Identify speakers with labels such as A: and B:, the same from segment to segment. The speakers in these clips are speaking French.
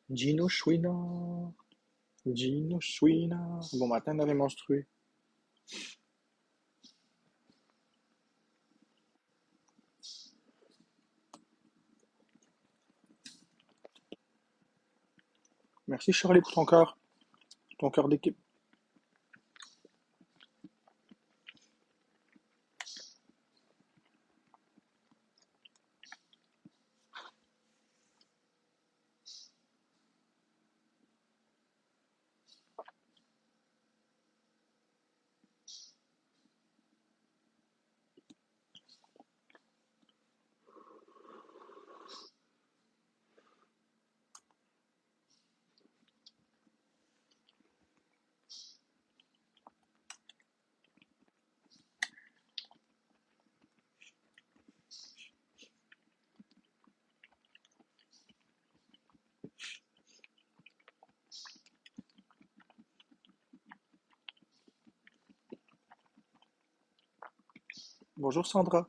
A: Gino Chouinard, Gino Chouinard. Bon matin, elle avait menstrué. Merci Charlie pour ton cœur d'équipe. Bonjour Sandra.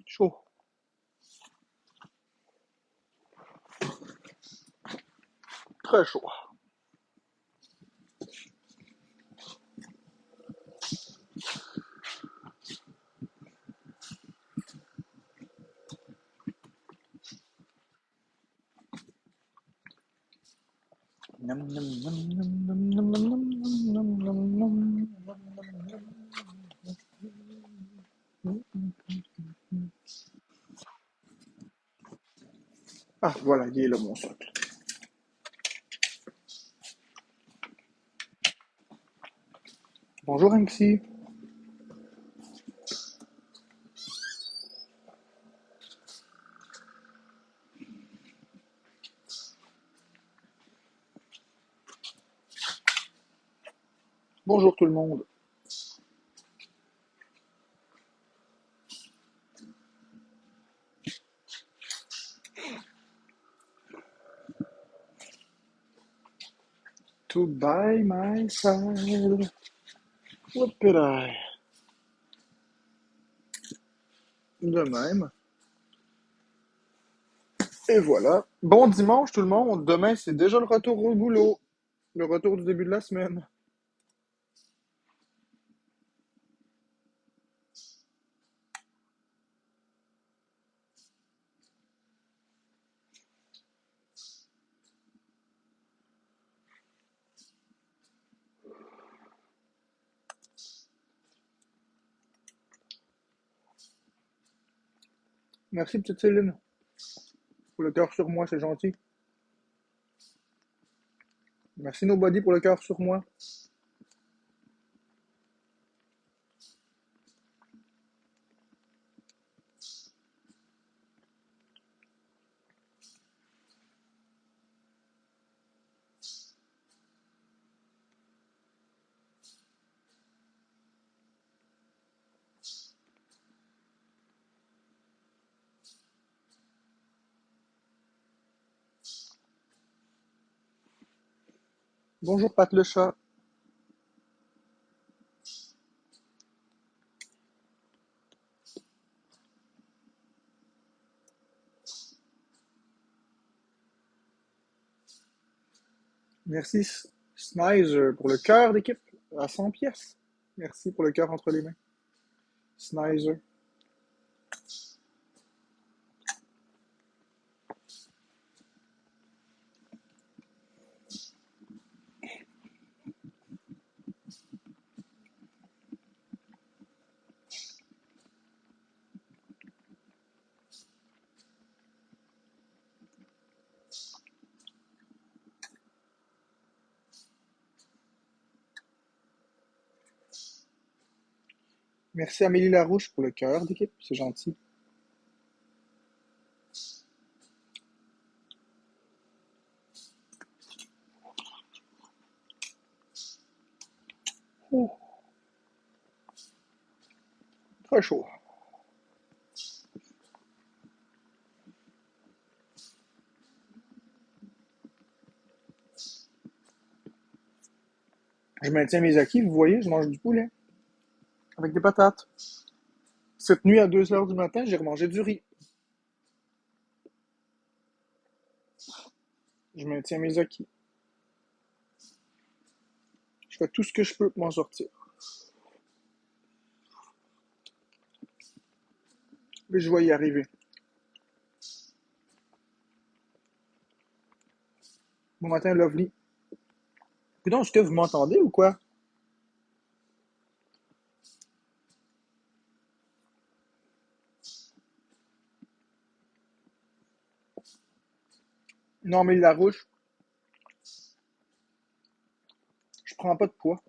A: Chaud. Très chaud. Nam, nam, nam, nam, nam, nam, nam, nam, nam, nam, nam. Ah, voilà, il est là mon socle. Bonjour Anxi. Bonjour tout le monde. To by my side. Hoppelah. De même. Et voilà. Bon dimanche tout le monde. Demain, c'est déjà le retour au boulot. Le retour du début de la semaine. Merci, petite Céline. Pour le cœur sur moi, c'est gentil. Merci, Nobody, pour le cœur sur moi. Bonjour, Pat le chat. Merci, Snizer, pour le cœur d'équipe à 100 pièces. Merci pour le cœur entre les mains. Snizer. Merci, Amélie Larouche, pour le cœur d'équipe. C'est gentil. Ouh, très chaud. Je maintiens mes acquis, vous voyez, je mange du poulet avec des patates. Cette nuit à 2 heures du matin, j'ai remangé du riz. Je maintiens mes acquis. Je fais tout ce que je peux pour m'en sortir. Mais je vais y arriver. Bon matin, Lovely. Putain, est-ce que vous m'entendez ou quoi? Non, mais la rouge, je prends pas de poids.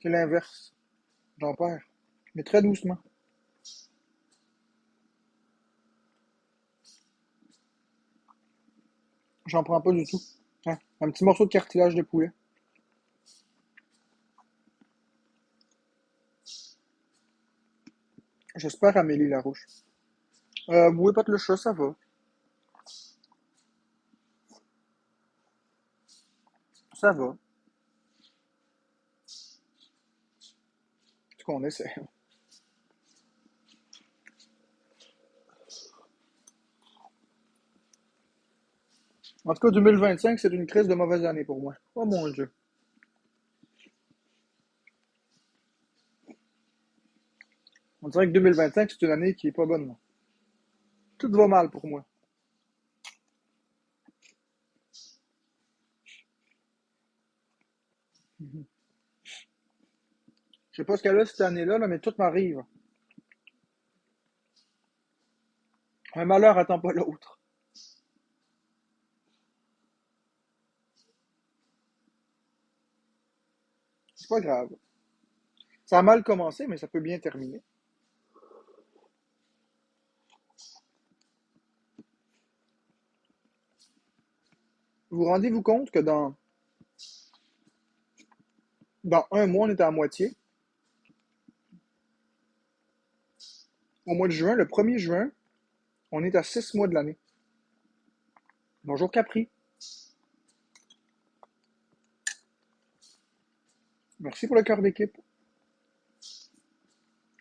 A: C'est l'inverse. J'en perds. Mais très doucement. J'en prends pas du tout. Hein, un petit morceau de cartilage de poulet. J'espère Amélie Larouche. Oui, pas de le chat, ça va. Ça va. Ce qu'on essaie. En tout cas, 2025, c'est une crise de mauvaise année pour moi. Oh mon Dieu. On dirait que 2025, c'est une année qui est pas bonne. Tout va mal pour moi. Je sais pas ce qu'elle a cette année-là, là, mais tout m'arrive. Un malheur attend pas l'autre. C'est pas grave. Ça a mal commencé, mais ça peut bien terminer. Vous rendez-vous compte que dans un mois, on est à moitié. Au mois de juin, le 1er juin, on est à 6 mois de l'année. Bonjour Capri. Merci pour le cœur d'équipe.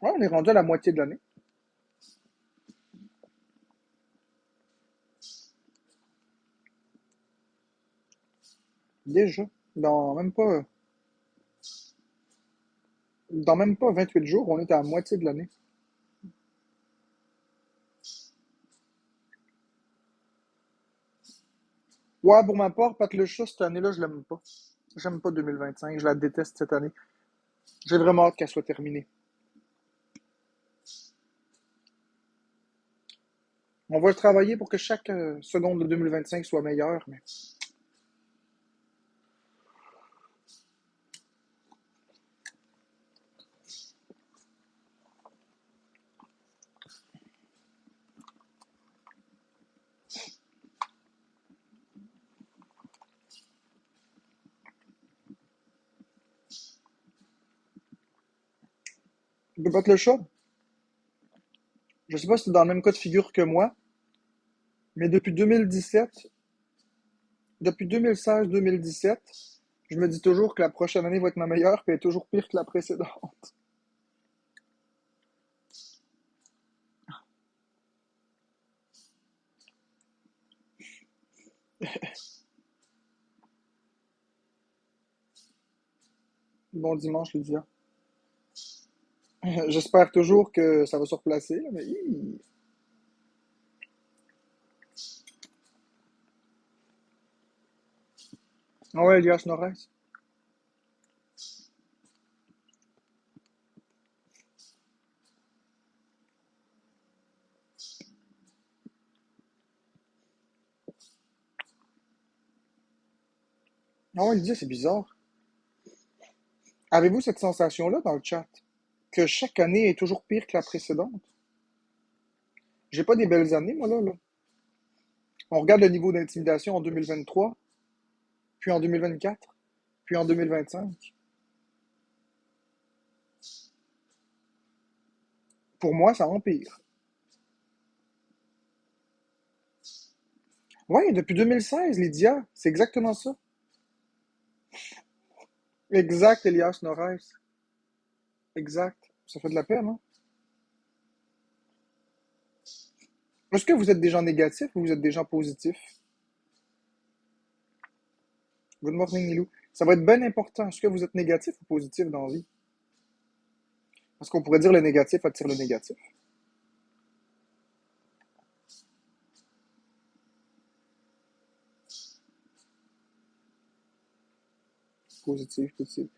A: Ouais, on est rendu à la moitié de l'année. Déjà. Dans même pas, dans même pas 28 jours, on est à la moitié de l'année. Ouais, pour ma part, Pat le chat, cette année-là, je l'aime pas. J'aime pas 2025, je la déteste cette année. J'ai vraiment hâte qu'elle soit terminée. On va travailler pour que chaque seconde de 2025 soit meilleure, mais de Pat le chat, je sais pas si c'est dans le même cas de figure que moi, mais depuis 2016-2017, je me dis toujours que la prochaine année va être ma meilleure, puis elle est toujours pire que la précédente. Bon dimanche, Lydia. J'espère toujours que ça va se replacer, mais ah ouais, Elias Norris. Ah ouais, Lydia, c'est bizarre. Avez-vous cette sensation-là dans le chat? Que chaque année est toujours pire que la précédente? J'ai pas des belles années, moi, là. On regarde le niveau d'intimidation en 2023, puis en 2024, puis en 2025. Pour moi, ça empire. Ouais, depuis 2016, Lydia, c'est exactement ça. Exact, Elias Norris. Exact. Ça fait de la peine, hein? Est-ce que vous êtes des gens négatifs ou vous êtes des gens positifs? Good morning, Milou. Ça va être bien important. Est-ce que vous êtes négatif ou positif dans la vie? Parce qu'on pourrait dire le négatif attire le négatif. Positif, positif.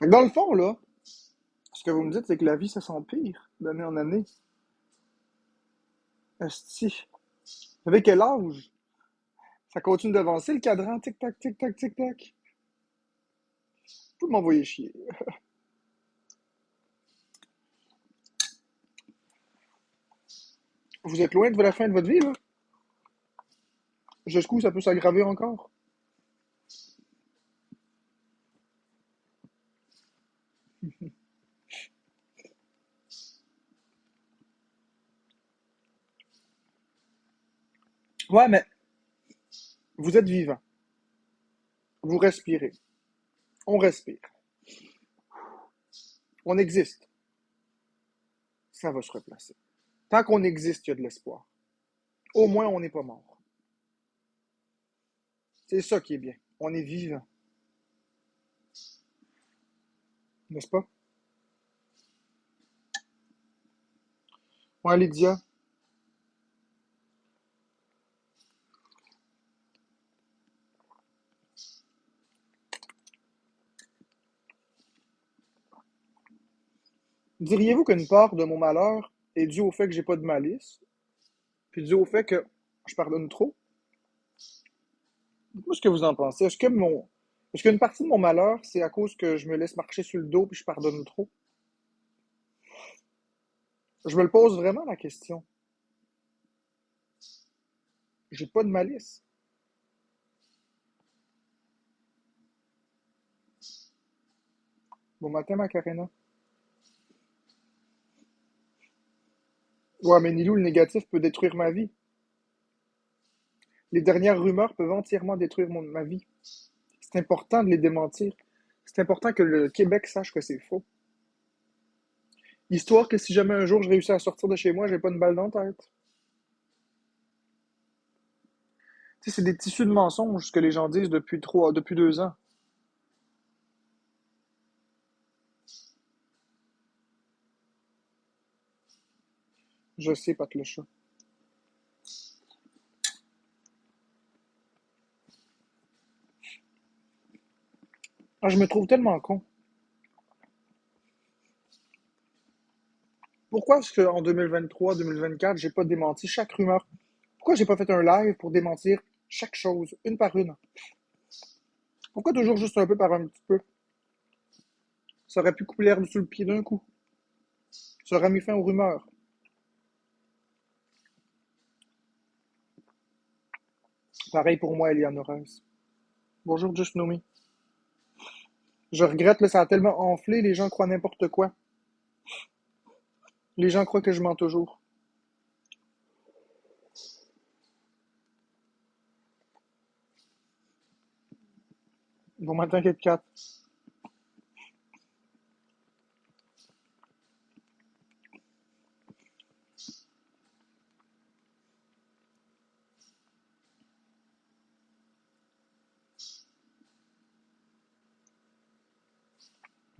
A: Fait que dans le fond, là, ce que vous me dites, c'est que la vie, ça s'empire d'année en année. Esti. Vous savez quel âge? Ça continue d'avancer le cadran. Tic-tac, tic-tac, tic-tac. Vous m'envoyer chier. Vous êtes loin de la fin de votre vie, là. Jusqu'où ça peut s'aggraver encore? Ouais, mais vous êtes vivant. Vous respirez. On respire. On existe. Ça va se replacer. Tant qu'on existe, il y a de l'espoir. Au moins, on n'est pas mort. C'est ça qui est bien. On est vivant. N'est-ce pas? Ouais, Lydia. Diriez-vous qu'une part de mon malheur est due au fait que j'ai pas de malice, puis due au fait que je pardonne trop? Dites-moi ce que vous en pensez. Est-ce qu'une partie de mon malheur, c'est à cause que je me laisse marcher sur le dos puis je pardonne trop? Je me le pose vraiment la question. J'ai pas de malice. Bon matin, Macarena. Ouais, mais Nilou, le négatif peut détruire ma vie. Les dernières rumeurs peuvent entièrement détruire ma vie. C'est important de les démentir. C'est important que le Québec sache que c'est faux. Histoire que si jamais un jour je réussis à sortir de chez moi, j'ai pas une balle dans la tête. Tu sais, c'est des tissus de mensonges que les gens disent depuis 2 ans. Je sais, Pat le chat. Ah, je me trouve tellement con. Pourquoi est-ce qu'en 2023, 2024, j'ai pas démenti chaque rumeur? Pourquoi j'ai pas fait un live pour démentir chaque chose, une par une? Pourquoi toujours juste un peu par un petit peu? Ça aurait pu couper l'herbe sous le pied d'un coup. Ça aurait mis fin aux rumeurs. Pareil pour moi, Eliane Horace. Bonjour, Just Know Me. Je regrette, là, ça a tellement enflé, les gens croient n'importe quoi. Les gens croient que je mens toujours. Bon matin, Kit Kat.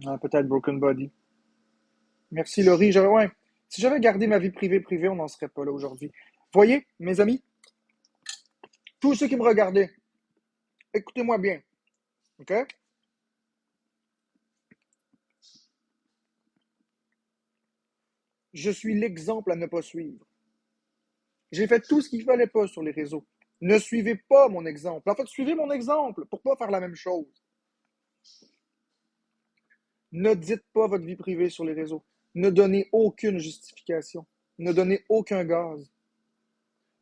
A: Ah, peut-être Broken Body. Merci, Laurie. Ouais. Si j'avais gardé ma vie privée, on n'en serait pas là aujourd'hui. Voyez, mes amis, tous ceux qui me regardaient, écoutez-moi bien, ok? Je suis l'exemple à ne pas suivre. J'ai fait tout ce qu'il fallait pas sur les réseaux. Ne suivez pas mon exemple. En fait, suivez mon exemple pour pas faire la même chose. Ne dites pas votre vie privée sur les réseaux. Ne donnez aucune justification. Ne donnez aucun gaz.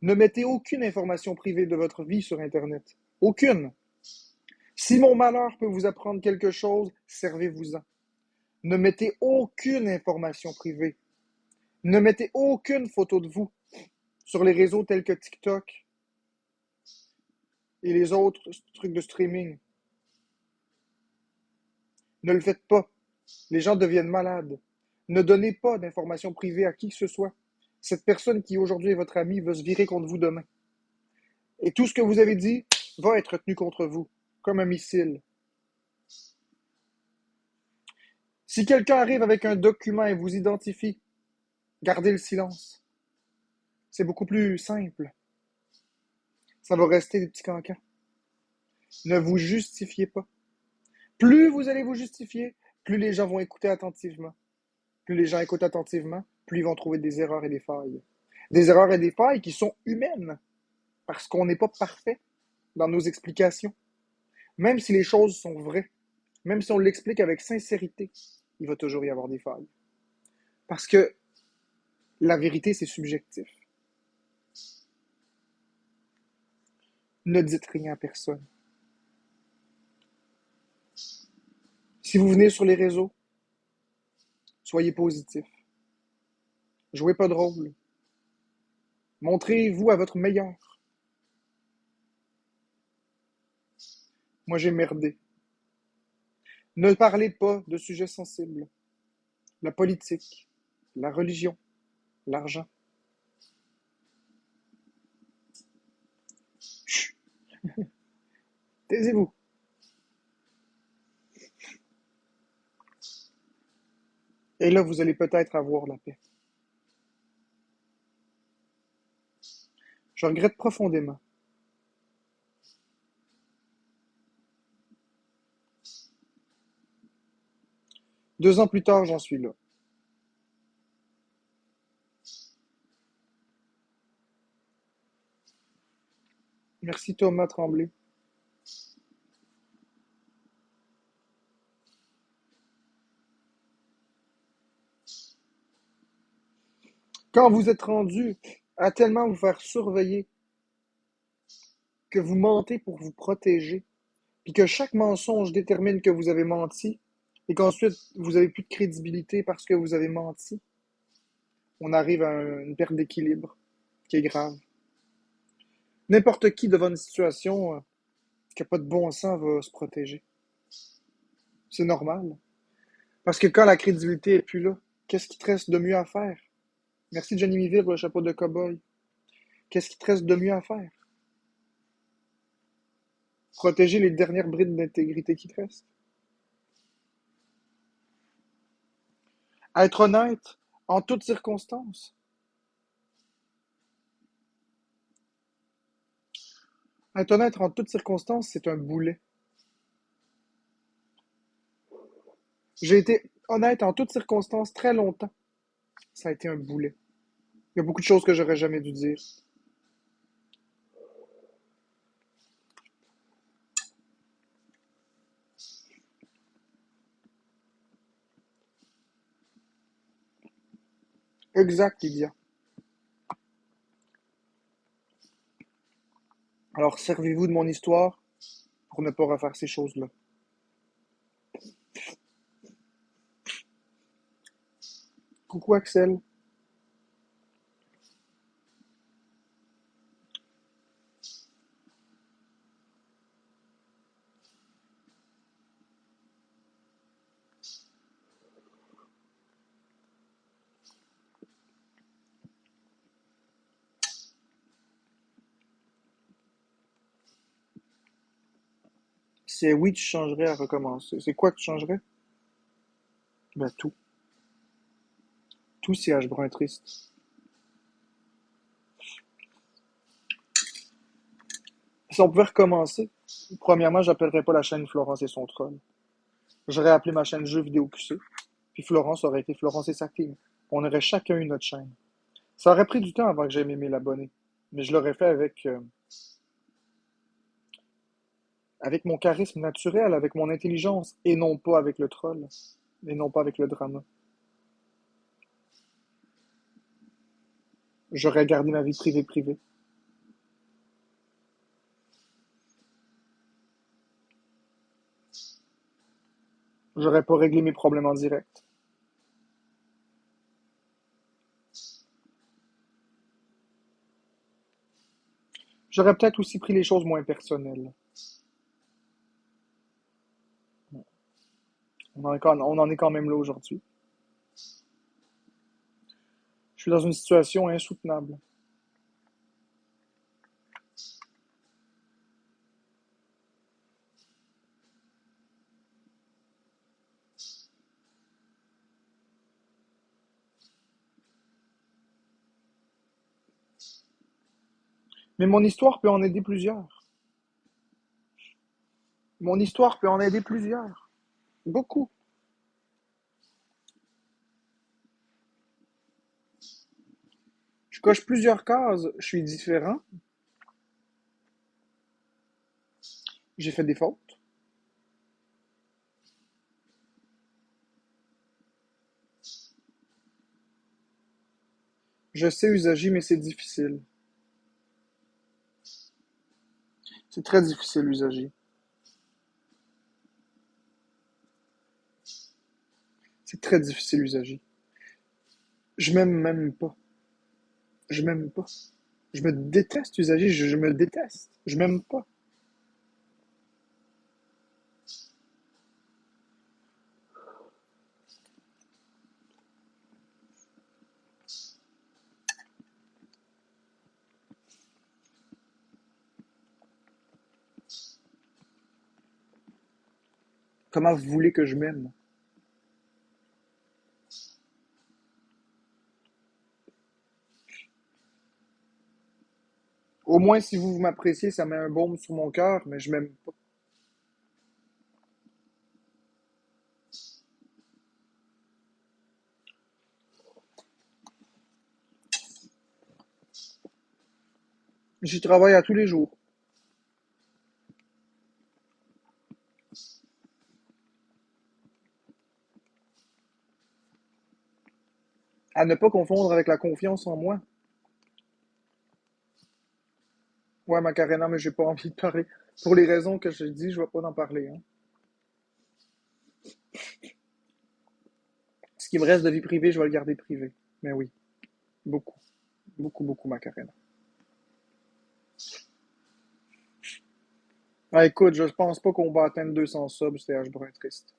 A: Ne mettez aucune information privée de votre vie sur Internet. Aucune. Si mon malheur peut vous apprendre quelque chose, servez-vous-en. Ne mettez aucune information privée. Ne mettez aucune photo de vous sur les réseaux tels que TikTok et les autres trucs de streaming. Ne le faites pas. Les gens deviennent malades. Ne donnez pas d'informations privées à qui que ce soit. Cette personne qui aujourd'hui est votre ami va se virer contre vous demain. Et tout ce que vous avez dit va être tenu contre vous, comme un missile. Si quelqu'un arrive avec un document et vous identifie, gardez le silence. C'est beaucoup plus simple. Ça va rester des petits cancans. Ne vous justifiez pas. Plus vous allez vous justifier, plus les gens vont écouter attentivement. Plus les gens écoutent attentivement, plus ils vont trouver des erreurs et des failles. Des erreurs et des failles qui sont humaines, parce qu'on n'est pas parfait dans nos explications. Même si les choses sont vraies, même si on l'explique avec sincérité, il va toujours y avoir des failles. Parce que la vérité, c'est subjectif. Ne dites rien à personne. Si vous venez sur les réseaux, soyez positif. Jouez pas de rôle. Montrez-vous à votre meilleur. Moi, j'ai merdé. Ne parlez pas de sujets sensibles. La politique, la religion, l'argent. Chut, taisez-vous. Et là, vous allez peut-être avoir la paix. Je regrette profondément. 2 ans plus tard, j'en suis là. Merci Thomas Tremblay. Quand vous êtes rendu à tellement vous faire surveiller que vous mentez pour vous protéger, puis que chaque mensonge détermine que vous avez menti, et qu'ensuite vous avez plus de crédibilité parce que vous avez menti, on arrive à une perte d'équilibre qui est grave. N'importe qui devant une situation qui n'a pas de bon sens va se protéger. C'est normal. Parce que quand la crédibilité est plus là, qu'est-ce qui te reste de mieux à faire? Merci Johnny Miville pour le chapeau de cow-boy. Qu'est-ce qui te reste de mieux à faire? Protéger les dernières brides d'intégrité qui te restent. Être honnête en toutes circonstances. Être honnête en toutes circonstances, c'est un boulet. J'ai été honnête en toutes circonstances très longtemps. Ça a été un boulet. Il y a beaucoup de choses que j'aurais jamais dû dire. Exact, Lydia. Alors servez-vous de mon histoire pour ne pas refaire ces choses-là. Coucou Axel. C'est oui, tu changerais à recommencer. C'est quoi que tu changerais? Ben tout. Tout, c'est H brun triste. Si on pouvait recommencer, premièrement, j'appellerais pas la chaîne Florence et son troll. J'aurais appelé ma chaîne Jeux vidéo QC. Puis Florence aurait été Florence et sa team. On aurait chacun eu notre chaîne. Ça aurait pris du temps avant que j'aie aimé l'abonner. Mais je l'aurais fait avec mon charisme naturel, avec mon intelligence, et non pas avec le troll, et non pas avec le drama. J'aurais gardé ma vie privée privée. J'aurais pas réglé mes problèmes en direct. J'aurais peut-être aussi pris les choses moins personnelles. On en est quand même là aujourd'hui. Je suis dans une situation insoutenable. Mais mon histoire peut en aider plusieurs. Mon histoire peut en aider plusieurs. Beaucoup. Je coche plusieurs cases. Je suis différent. J'ai fait des fautes. Je sais usager, mais c'est difficile. C'est très difficile usager. C'est très difficile usager. Je m'aime même pas. Je m'aime pas. Je me déteste usager. Je me déteste. Je m'aime pas. Comment vous voulez que je m'aime? Au moins, si vous m'appréciez, ça met un baume sur mon cœur, mais je m'aime pas. J'y travaille à tous les jours. À ne pas confondre avec la confiance en moi. Ouais, Macarena, mais j'ai pas envie de parler. Pour les raisons que je dis, je vais pas en parler, hein. Ce qui me reste de vie privée, je vais le garder privé. Mais oui, beaucoup. Beaucoup, beaucoup, Macarena. Ah, écoute, je pense pas qu'on va atteindre 200 subs, c'était H brun triste.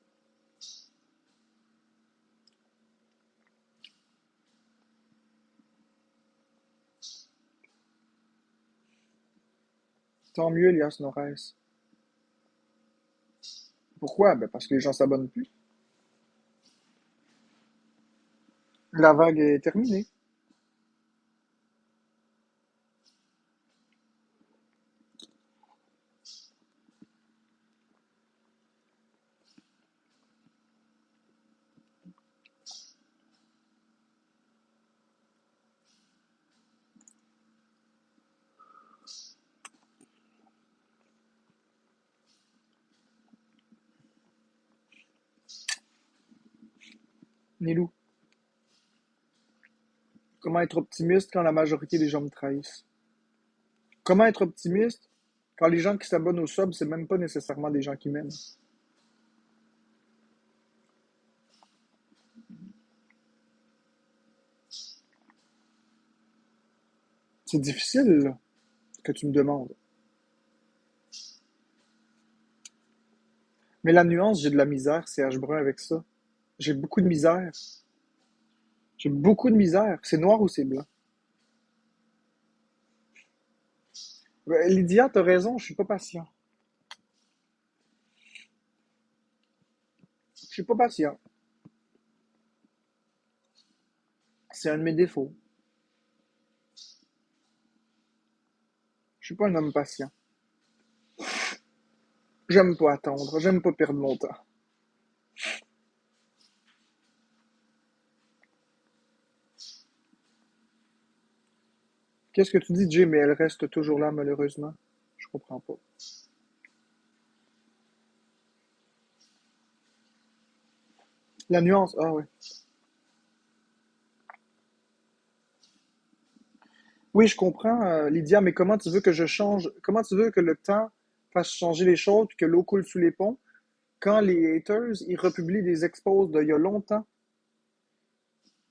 A: Tant mieux, Elias Norès. Pourquoi? Ben parce que les gens s'abonnent plus. La vague est terminée. Nilou, comment être optimiste quand la majorité des gens me trahissent? Comment être optimiste quand les gens qui s'abonnent au sub, c'est même pas nécessairement des gens qui m'aiment? C'est difficile, là, que tu me demandes. Mais la nuance, j'ai de la misère, c'est H brun avec ça. J'ai beaucoup de misère. J'ai beaucoup de misère. C'est noir ou c'est blanc? Ben, Lydia, t'as raison, je suis pas patient. Je suis pas patient. C'est un de mes défauts. Je suis pas un homme patient. J'aime pas attendre, j'aime pas perdre mon temps. Qu'est-ce que tu dis, Jay? Mais elle reste toujours là, malheureusement. Je comprends pas. La nuance, ah ouais. Oui, je comprends, Lydia, mais comment tu veux que je change, comment tu veux que le temps fasse changer les choses, puis que l'eau coule sous les ponts? quand les haters, ils republient des expos d'il y a longtemps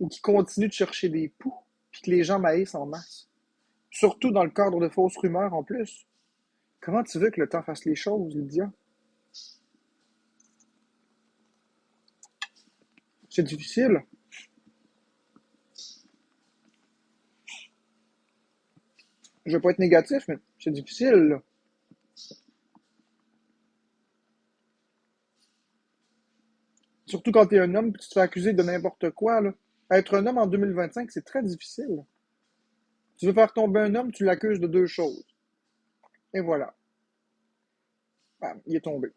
A: ou qui continuent de chercher des poux, puis que les gens maïssent en masse. Surtout dans le cadre de fausses rumeurs en plus. Comment tu veux que le temps fasse les choses, Lydia? C'est difficile. Je veux pas être négatif, mais c'est difficile, là. Surtout quand t'es un homme et tu te fais accuser de n'importe quoi, là. Être un homme en 2025, c'est très difficile. Tu veux faire tomber un homme, tu l'accuses de deux choses. Et voilà. Bam, il est tombé.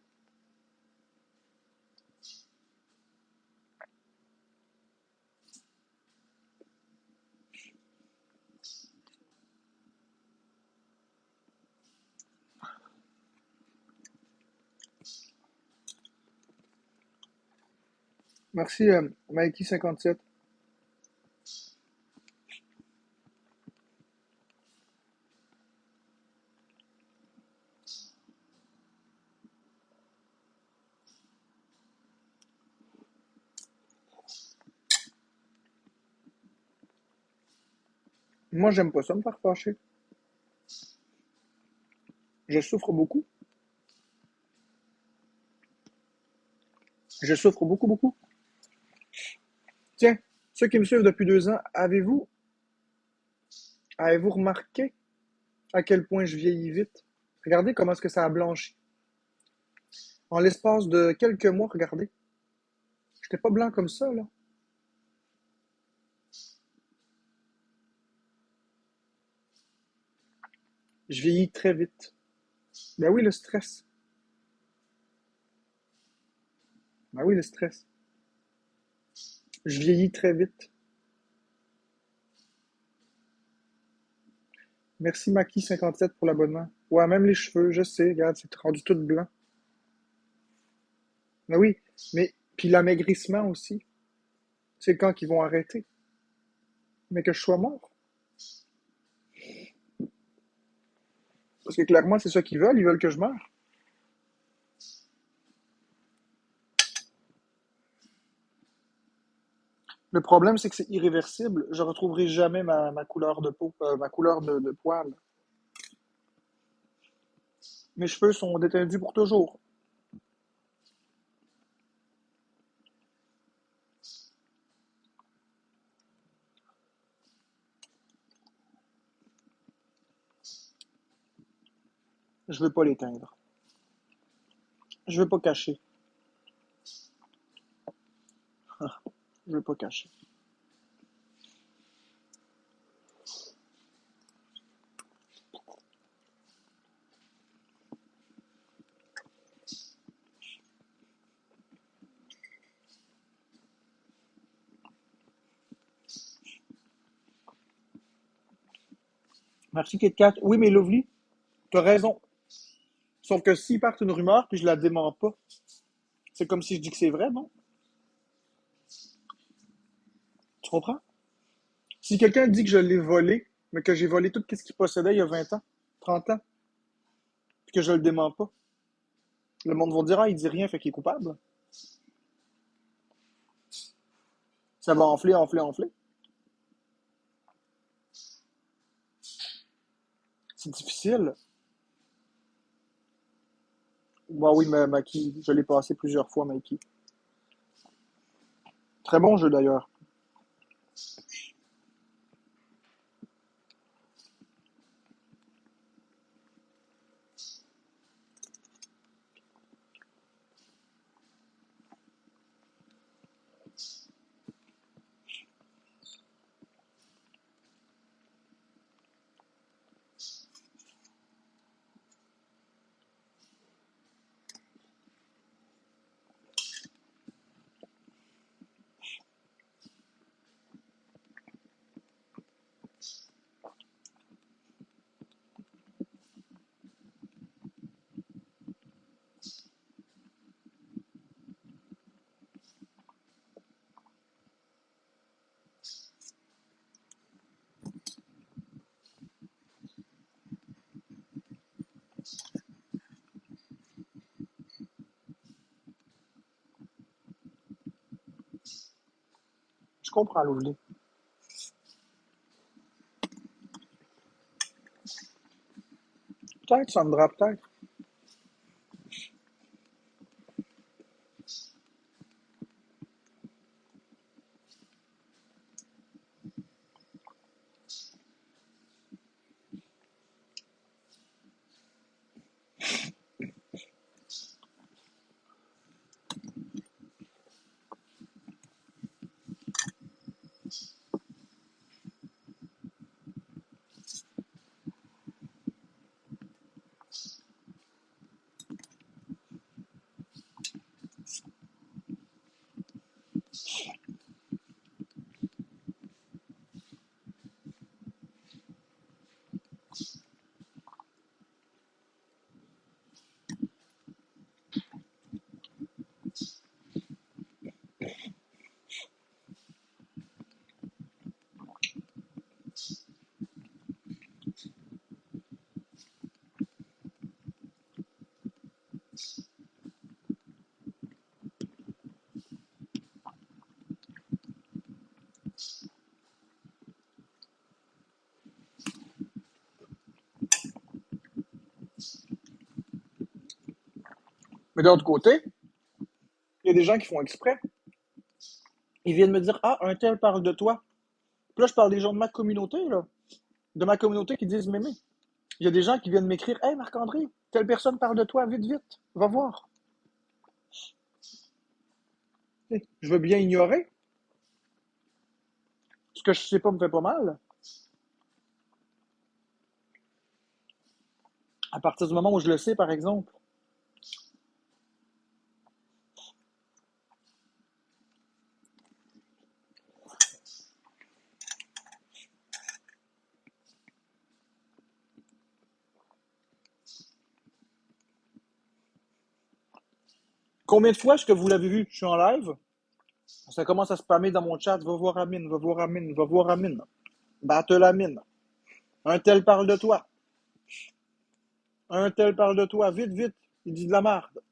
A: Merci, Mikey57. Moi, j'aime pas ça me faire fâcher. Je souffre beaucoup. Je souffre beaucoup, beaucoup. Tiens, ceux qui me suivent depuis 2 ans, avez-vous remarqué à quel point je vieillis vite? Regardez comment est-ce que ça a blanchi. En l'espace de quelques mois, regardez. J'étais pas blanc comme ça, là. Je vieillis très vite. Ben oui, le stress. Ben oui, le stress. Je vieillis très vite. Merci Maki57 pour l'abonnement. Ouais, même les cheveux, je sais, regarde, c'est rendu tout blanc. Ben oui, mais puis l'amaigrissement aussi. C'est quand qu'ils vont arrêter. Mais que je sois mort. Parce que clairement, c'est ça qu'ils veulent. Ils veulent que je meure. Le problème, c'est que c'est irréversible. Je retrouverai jamais ma couleur de peau, ma couleur de poil. Mes cheveux sont détendus pour toujours. Je veux pas l'éteindre. Je veux pas cacher. Je veux pas cacher. Merci KitKat. Oui, mais Lovely, t'as raison. Sauf que s'ils partent une rumeur puis je la dément pas, c'est comme si je dis que c'est vrai, non? Tu comprends? Si quelqu'un dit que je l'ai volé, mais que j'ai volé tout ce qu'il possédait il y a 20 ans, 30 ans, puis que je le dément pas, le monde va dire, ah, il dit rien, fait qu'il est coupable. Ça va enfler, enfler, enfler. C'est difficile. Bah oui, mais Maki, je l'ai passé plusieurs fois, Mikey. Très bon jeu d'ailleurs. Je comprends, Lovely. Peut-être, Sandra, peut-être. Mais d'un autre côté, il y a des gens qui font exprès. Ils viennent me dire, ah, un tel parle de toi. Puis là, je parle des gens de ma communauté, là. De ma communauté qui disent mémé. Il y a des gens qui viennent m'écrire, hey, Marc-André, telle personne parle de toi, vite, vite. Va voir. Je veux bien ignorer. Ce que je sais pas me fait pas mal. À partir du moment où je le sais, par exemple. Combien de fois est-ce que vous l'avez vu? Je suis en live. Ça commence à spammer dans mon chat. Va voir Amine, va voir Amine, va voir Amine. Battle Amine. Un tel parle de toi. Un tel parle de toi. Vite, vite. Il dit de la merde.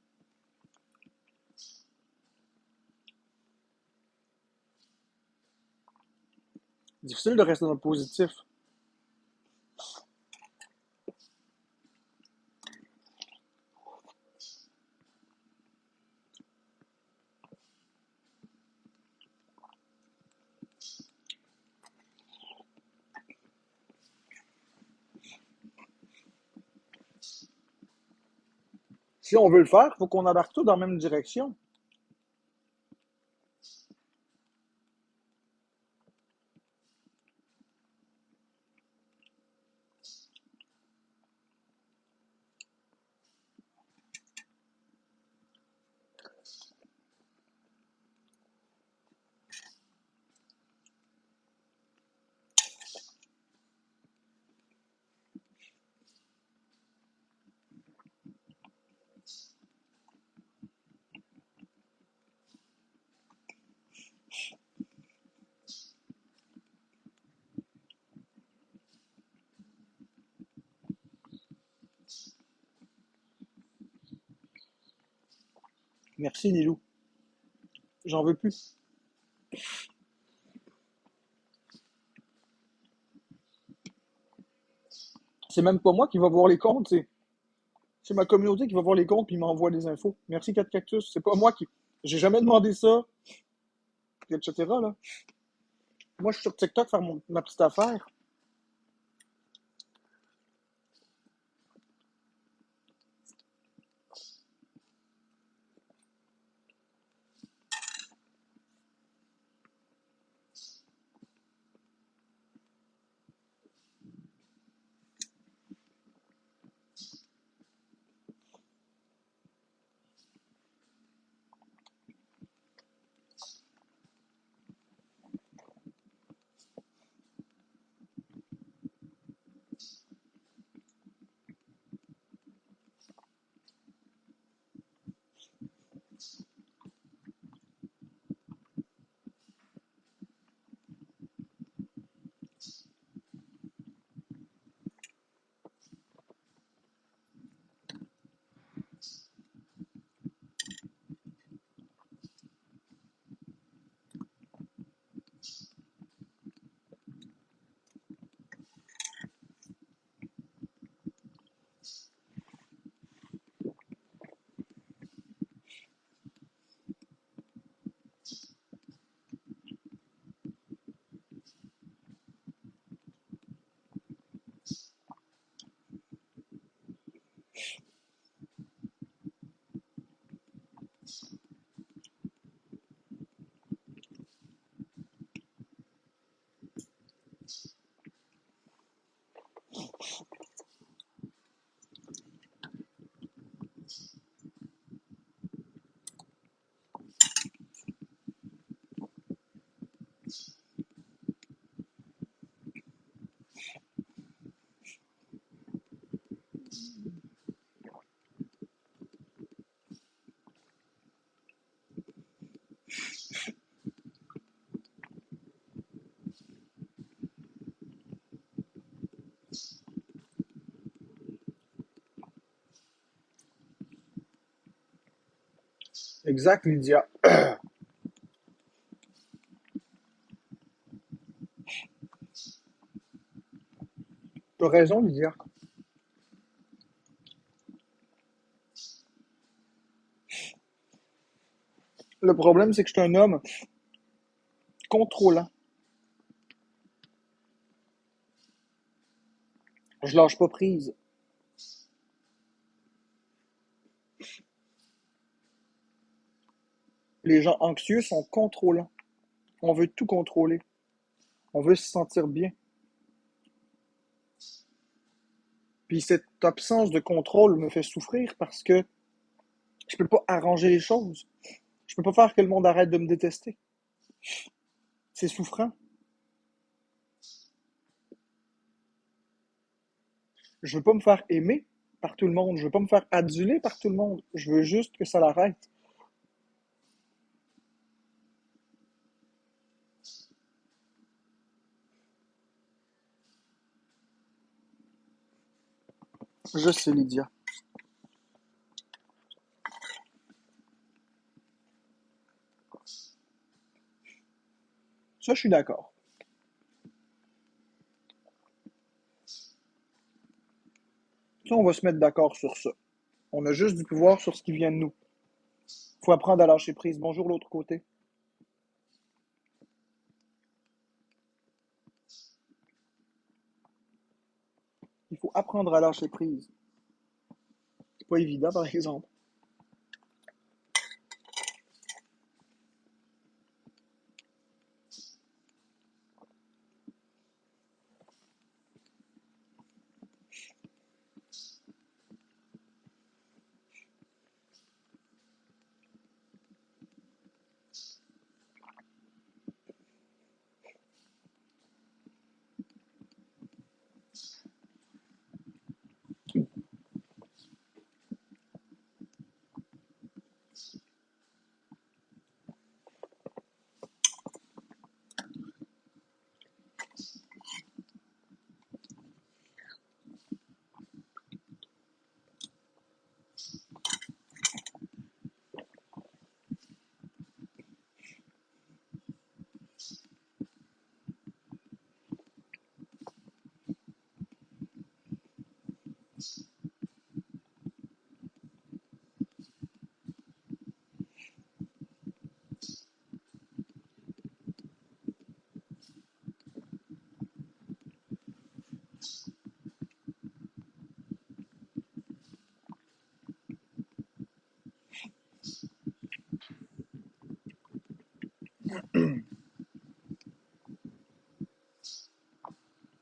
A: Difficile de rester dans le positif. Si on veut le faire, il faut qu'on embarque tout dans la même direction. Merci, Lilou. J'en veux plus. C'est même pas moi qui va voir les comptes, c'est ma communauté qui va voir les comptes et m'envoie des infos. Merci 4 Cactus. C'est pas moi qui. J'ai jamais demandé ça, etc. Là. Moi, je suis sur TikTok faire ma petite affaire. Exact, Lydia. T'as raison, Lydia. Le problème, c'est que je suis un homme contrôlant. Je lâche pas prise. Les gens anxieux sont contrôlants. On veut tout contrôler. On veut se sentir bien. Puis cette absence de contrôle me fait souffrir parce que je peux pas arranger les choses. Je peux pas faire que le monde arrête de me détester. C'est souffrant. Je veux pas me faire aimer par tout le monde. Je veux pas me faire aduler par tout le monde. Je veux juste que ça l'arrête. Je sais, Lydia. Ça, je suis d'accord. Ça, on va se mettre d'accord sur ça. On a juste du pouvoir sur ce qui vient de nous. Faut apprendre à lâcher prise. Bonjour l'autre côté. Il faut apprendre à lâcher prise. C'est pas évident, par exemple.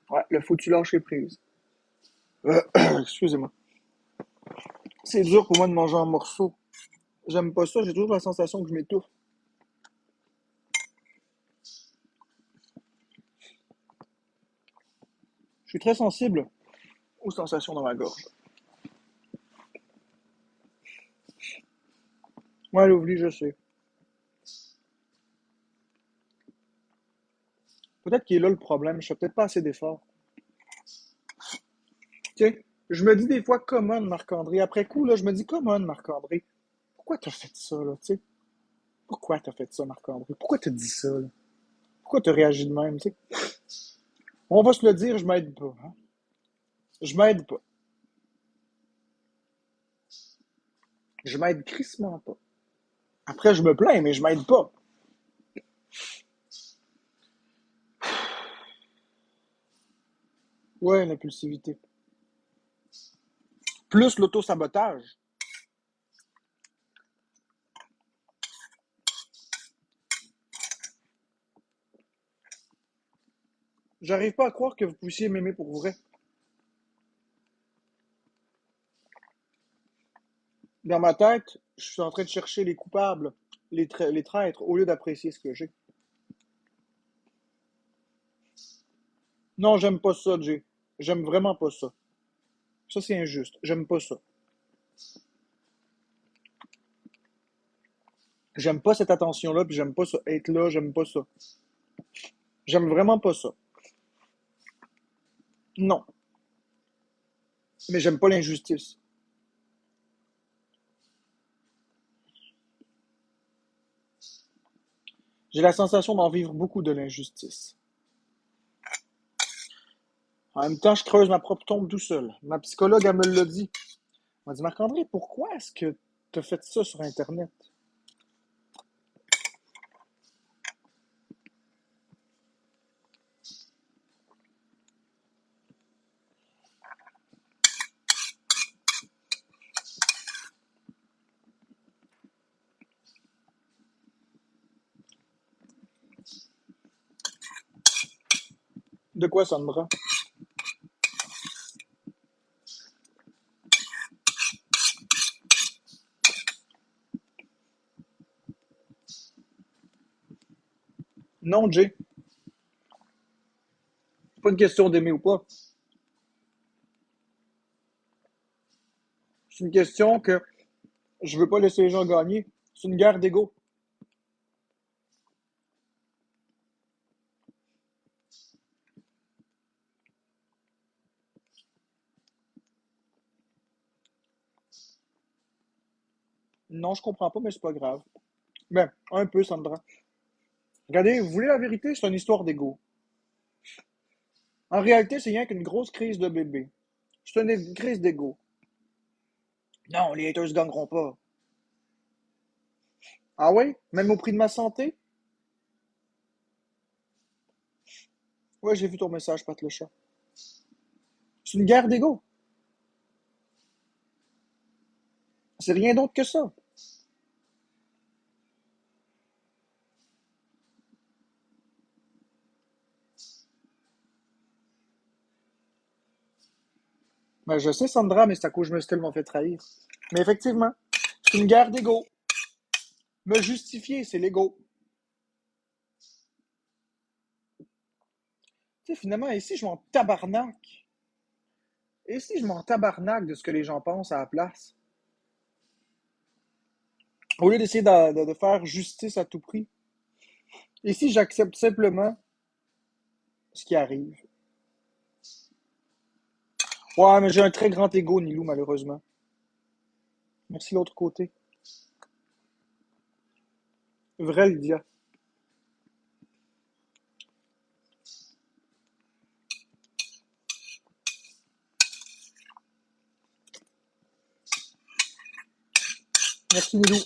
A: Ouais, le foutu lâcher prise. Excusez-moi. C'est dur pour moi de manger en morceaux. J'aime pas ça, j'ai toujours la sensation que je m'étouffe. Je suis très sensible aux sensations dans ma gorge. Ouais, l'oubli, je sais. Peut-être qu'il est là le problème, je fais peut-être pas assez d'efforts. Tiens, je me dis des fois, comment Marc-André? Après coup, là, je me dis, comment Marc-André? Pourquoi t'as fait ça, là, tu sais? Pourquoi t'as fait ça, Marc-André? Pourquoi t'as dit ça, là? Pourquoi t'as réagi de même, tu sais? On va se le dire, je m'aide pas, hein? Je m'aide pas. Je m'aide crissement pas. Après, je me plains, mais je m'aide pas. Ouais, l'impulsivité. Plus l'auto-sabotage. J'arrive pas à croire que vous puissiez m'aimer pour vrai. Dans ma tête, je suis en train de chercher les coupables, les traîtres, au lieu d'apprécier ce que j'ai. Non, j'aime pas ça, Jay. J'aime vraiment pas ça. Ça, c'est injuste. J'aime pas ça. J'aime pas cette attention-là, puis j'aime pas ça. Être là, j'aime pas ça. J'aime vraiment pas ça. Non. Mais j'aime pas l'injustice. J'ai la sensation d'en vivre beaucoup de l'injustice. En même temps, je creuse ma propre tombe tout seul. Ma psychologue, elle me l'a dit. Elle m'a dit, Marc-André, pourquoi est-ce que tu as fait ça sur Internet? De quoi, Sandra? Non, Jay. C'est pas une question d'aimer ou pas. C'est une question que je veux pas laisser les gens gagner. C'est une guerre d'ego. Non, je comprends pas, mais c'est pas grave. Ben, un peu, Sandra. Regardez, vous voulez la vérité? C'est une histoire d'ego. En réalité, c'est rien qu'une grosse crise de bébé. C'est une crise d'ego. Non, les haters gagneront pas. Ah ouais? Même au prix de ma santé? Ouais, j'ai vu ton message, Pat le chat. C'est une guerre d'ego. C'est rien d'autre que ça. Ben, je sais, Sandra, mais c'est à cause que je me suis tellement fait trahir. Mais effectivement, c'est une guerre d'ego. Me justifier, c'est l'ego. Tu sais, finalement, et si je m'en tabarnak? Et si je m'en tabarnak de ce que les gens pensent à la place? Au lieu d'essayer de faire justice à tout prix. Et si j'accepte simplement ce qui arrive? Ouais, mais j'ai un très grand ego, Nilou, malheureusement. Merci l'autre côté. Vrai, Lydia. Merci, Nilou.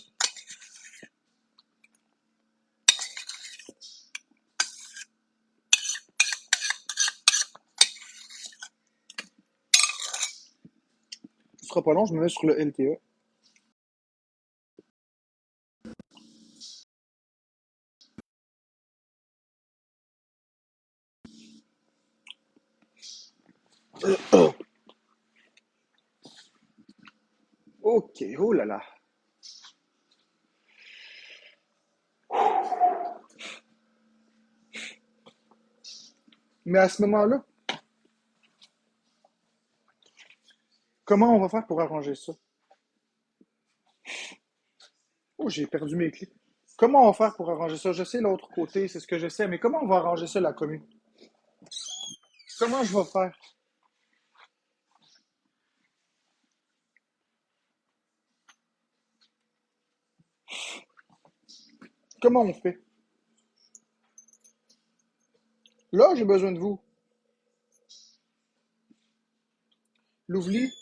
A: Ce sera pas long, je me mets sur le LTE. Ok, oh là là. Mais à ce moment-là, comment on va faire pour arranger ça? Oh, j'ai perdu mes clés. Comment on va faire pour arranger ça? Je sais l'autre côté, c'est ce que je sais, mais comment on va arranger ça, la commune? Comment je vais faire? Comment on fait? Là, j'ai besoin de vous. Louvely,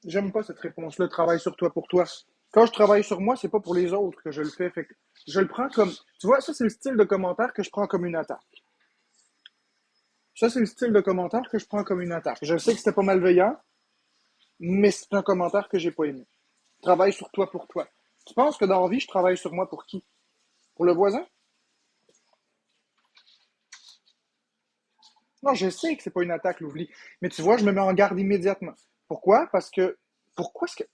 A: j'aime pas cette réponse-là, travaille sur toi pour toi. Quand je travaille sur moi, c'est pas pour les autres que je le fais. Fait que je le prends comme. Tu vois, ça, c'est le style de commentaire que je prends comme une attaque. Ça, c'est le style de commentaire que je prends comme une attaque. Je sais que c'était pas malveillant, mais c'est un commentaire que j'ai pas aimé. Travaille sur toi pour toi. Tu penses que dans la vie, je travaille sur moi pour qui? Pour le voisin? Non, je sais que c'est pas une attaque, l'oubli. Mais tu vois, je me mets en garde immédiatement. Pourquoi? Parce que. Pourquoi est-ce que.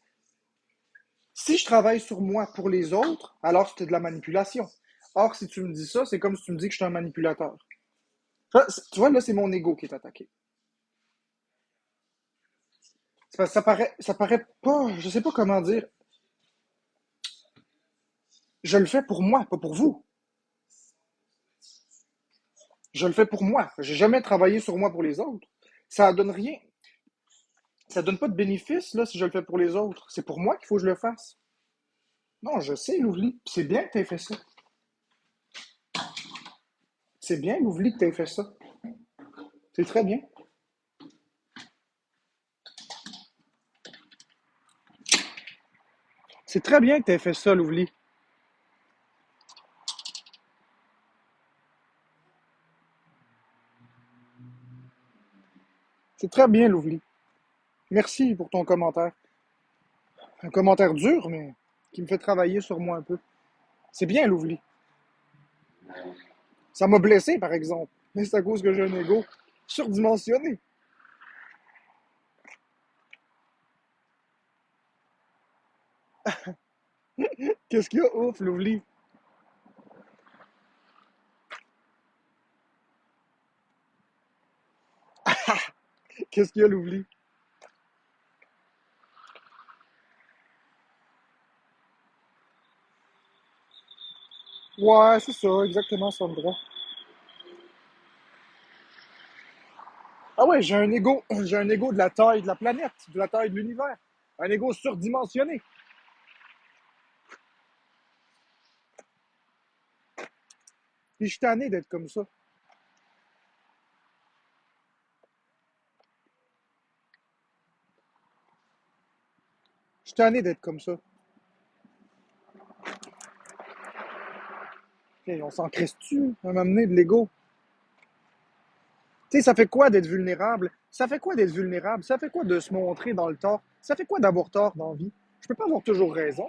A: Si je travaille sur moi pour les autres, alors c'est de la manipulation. Or, si tu me dis ça, c'est comme si tu me dis que je suis un manipulateur. Tu vois, là, c'est mon ego qui est attaqué. C'est parce que ça paraît pas, je sais pas comment dire. Je le fais pour moi, pas pour vous. Je le fais pour moi. J'ai jamais travaillé sur moi pour les autres. Ça donne rien. Ça donne pas de bénéfice, là, si je le fais pour les autres. C'est pour moi qu'il faut que je le fasse. Non, je sais, Louvely. C'est bien que tu aies fait ça. C'est bien, Louvely, que tu aies fait ça. C'est très bien. C'est très bien que tu aies fait ça, Louvely. C'est très bien, Louvely. Merci pour ton commentaire. Un commentaire dur, mais qui me fait travailler sur moi un peu. C'est bien, Louvely. Ça m'a blessé, par exemple. Mais c'est à cause que j'ai un ego surdimensionné. Qu'est-ce qu'il y a, ouf, Louvely? Qu'est-ce qu'il y a, Louvely? Ouais, c'est ça, exactement, Sandra. Ah ouais, j'ai un ego, j'ai un ego de la taille de la planète, de la taille de l'univers. Un ego surdimensionné. Puis je suis tanné d'être comme ça. Je suis tanné d'être comme ça. Okay, on s'en crisse-tu à m'amener de l'ego? Tu sais, ça fait quoi d'être vulnérable? Ça fait quoi d'être vulnérable? Ça fait quoi de se montrer dans le tort? Ça fait quoi d'avoir tort dans la vie? Je peux pas avoir toujours raison.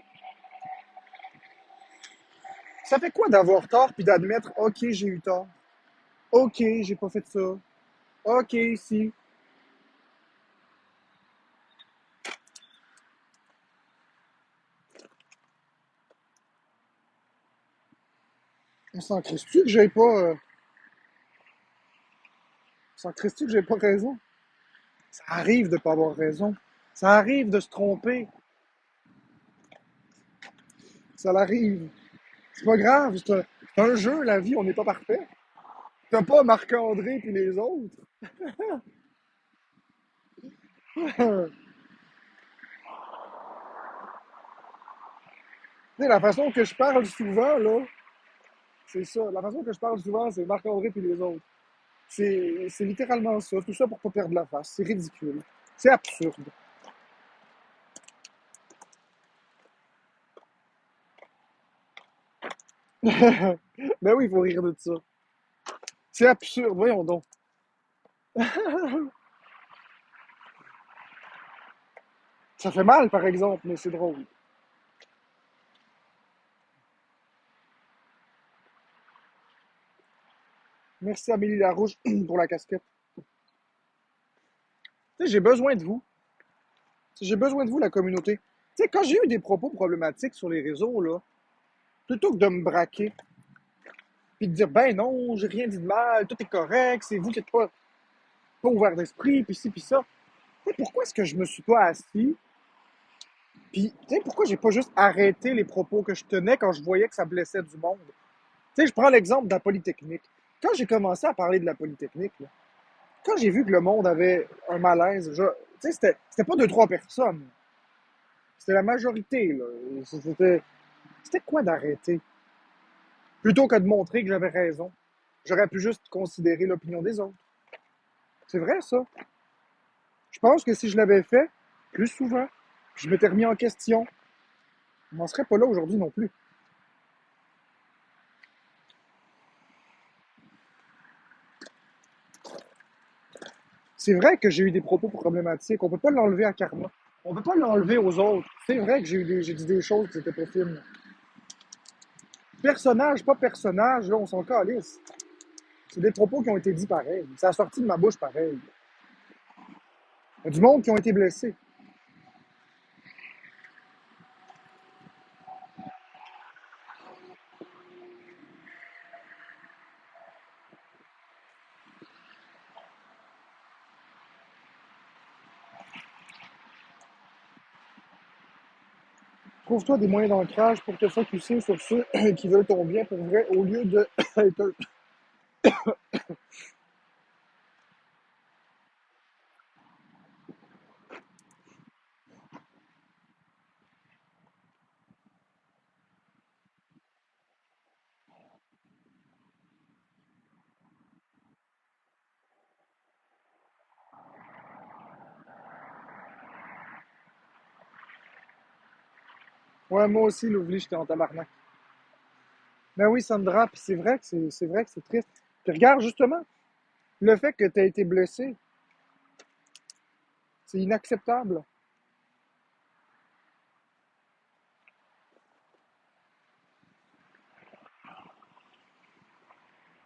A: Ça fait quoi d'avoir tort puis d'admettre, OK, j'ai eu tort. OK, j'ai pas fait ça. OK, si. On s'en crisse-tu que j'ai pas. On s'en crisse-tu que j'ai pas raison? Ça arrive de pas avoir raison. Ça arrive de se tromper. Ça l'arrive. C'est pas grave, c'est un jeu, la vie, on n'est pas parfait. T'as pas Marc-André puis les autres. Tu sais, la façon que je parle souvent, là, c'est ça. La façon que je parle souvent, c'est Marc-André puis les autres. C'est littéralement ça. Tout ça pour pas perdre la face. C'est ridicule. C'est absurde. Ben oui, il faut rire de ça. C'est absurde, voyons donc. Ça fait mal, par exemple, mais c'est drôle. Merci Amélie Larouche pour la casquette. Tu sais, j'ai besoin de vous. J'ai besoin de vous, la communauté. Tu sais, quand j'ai eu des propos problématiques sur les réseaux, là, plutôt que de me braquer, puis de dire, ben non, j'ai rien dit de mal, tout est correct, c'est vous qui n'êtes pas ouvert d'esprit, puis ci, puis ça. Tu sais, pourquoi est-ce que je me suis pas assis, puis, tu sais, pourquoi j'ai pas juste arrêté les propos que je tenais quand je voyais que ça blessait du monde? Tu sais, je prends l'exemple de la Polytechnique. Quand j'ai commencé à parler de la Polytechnique, là, quand j'ai vu que le monde avait un malaise, tu sais, c'était pas deux, trois personnes. C'était la majorité, là. C'était quoi d'arrêter? Plutôt que de montrer que j'avais raison. J'aurais pu juste considérer l'opinion des autres. C'est vrai, ça. Je pense que si je l'avais fait plus souvent, je m'étais remis en question, on n'en serait pas là aujourd'hui non plus. C'est vrai que j'ai eu des propos problématiques. On peut pas l'enlever à Karma. On peut pas l'enlever aux autres. C'est vrai que j'ai dit des choses qui étaient pas fines. Personnage, pas personnage, là, on s'en calisse. C'est des propos qui ont été dits pareil. Ça a sorti de ma bouche pareil. Il y a du monde qui ont été blessés. Trouve-toi des moyens d'ancrage pour te focusser sur ceux qui veulent ton bien pour vrai au lieu de être. Ouais, moi aussi, l'oubli, j'étais en tabarnak. Mais oui, Sandra, puis c'est vrai que c'est triste. Puis regarde, justement, le fait que tu as été blessé, c'est inacceptable.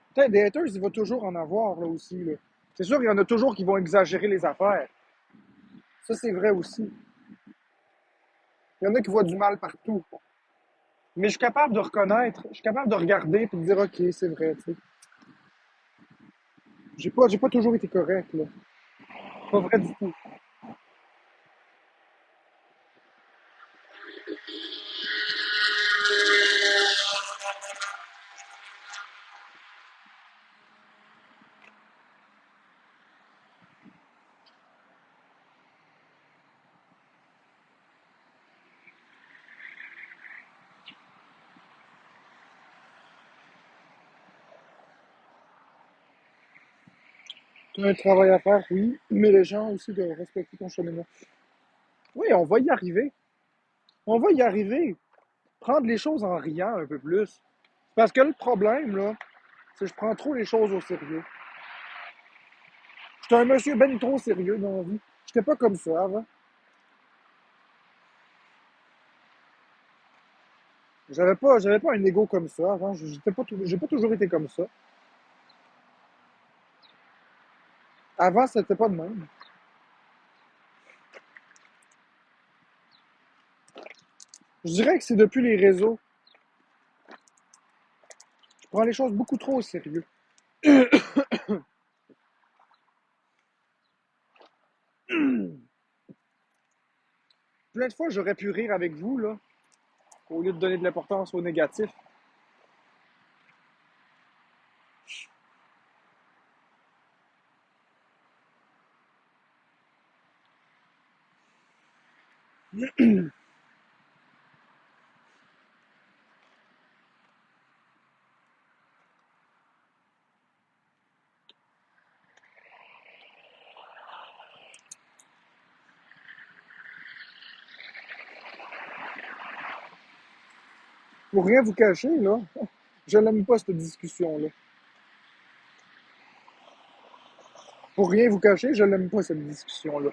A: Putain, des haters, il va toujours en avoir, là aussi, là. C'est sûr, il y en a toujours qui vont exagérer les affaires. Ça, c'est vrai aussi. Il y en a qui voient du mal partout. Mais je suis capable de reconnaître, je suis capable de regarder et de dire, OK, c'est vrai, tu sais. J'ai pas toujours été correct, là. Pas vrai du tout. Tu as un travail à faire, oui, mais les gens aussi doivent respecter ton cheminement. Oui, on va y arriver. On va y arriver. Prendre les choses en riant un peu plus. Parce que le problème, là, c'est que je prends trop les choses au sérieux. J'étais un monsieur ben trop sérieux dans la vie. J'étais pas comme ça avant. J'avais pas un ego comme ça avant. J'ai pas toujours été comme ça. Avant, c'était pas de même. Je dirais que c'est depuis les réseaux. Je prends les choses beaucoup trop au sérieux. Plein de fois, j'aurais pu rire avec vous, là, au lieu de donner de l'importance au négatif. Pour rien vous cacher, là, je n'aime pas cette discussion-là. Pour rien vous cacher, je n'aime pas cette discussion-là.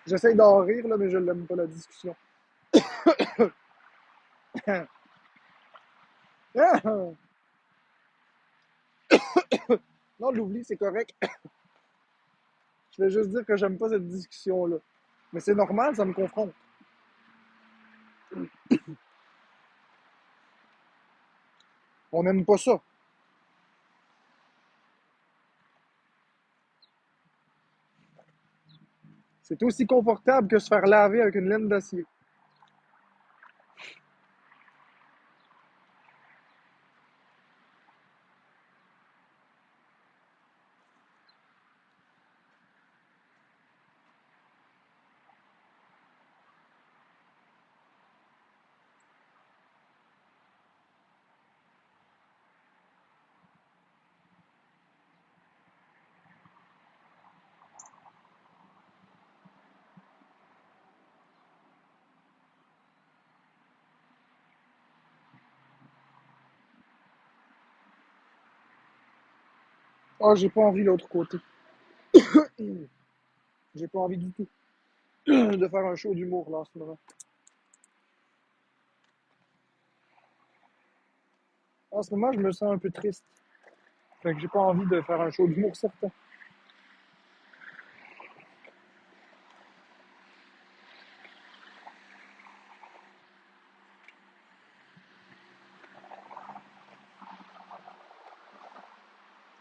A: J'essaie d'en rire, là, mais je n'aime pas la discussion. Non, l'oubli, c'est correct. Je vais juste dire que j'aime pas cette discussion-là. Mais c'est normal, ça me confronte. On n'aime pas ça. C'est aussi confortable que se faire laver avec une laine d'acier. Ah, j'ai pas envie de l'autre côté. J'ai pas envie du tout de faire un show d'humour là en ce moment. En ce moment, je me sens un peu triste. Fait que j'ai pas envie de faire un show d'humour certain.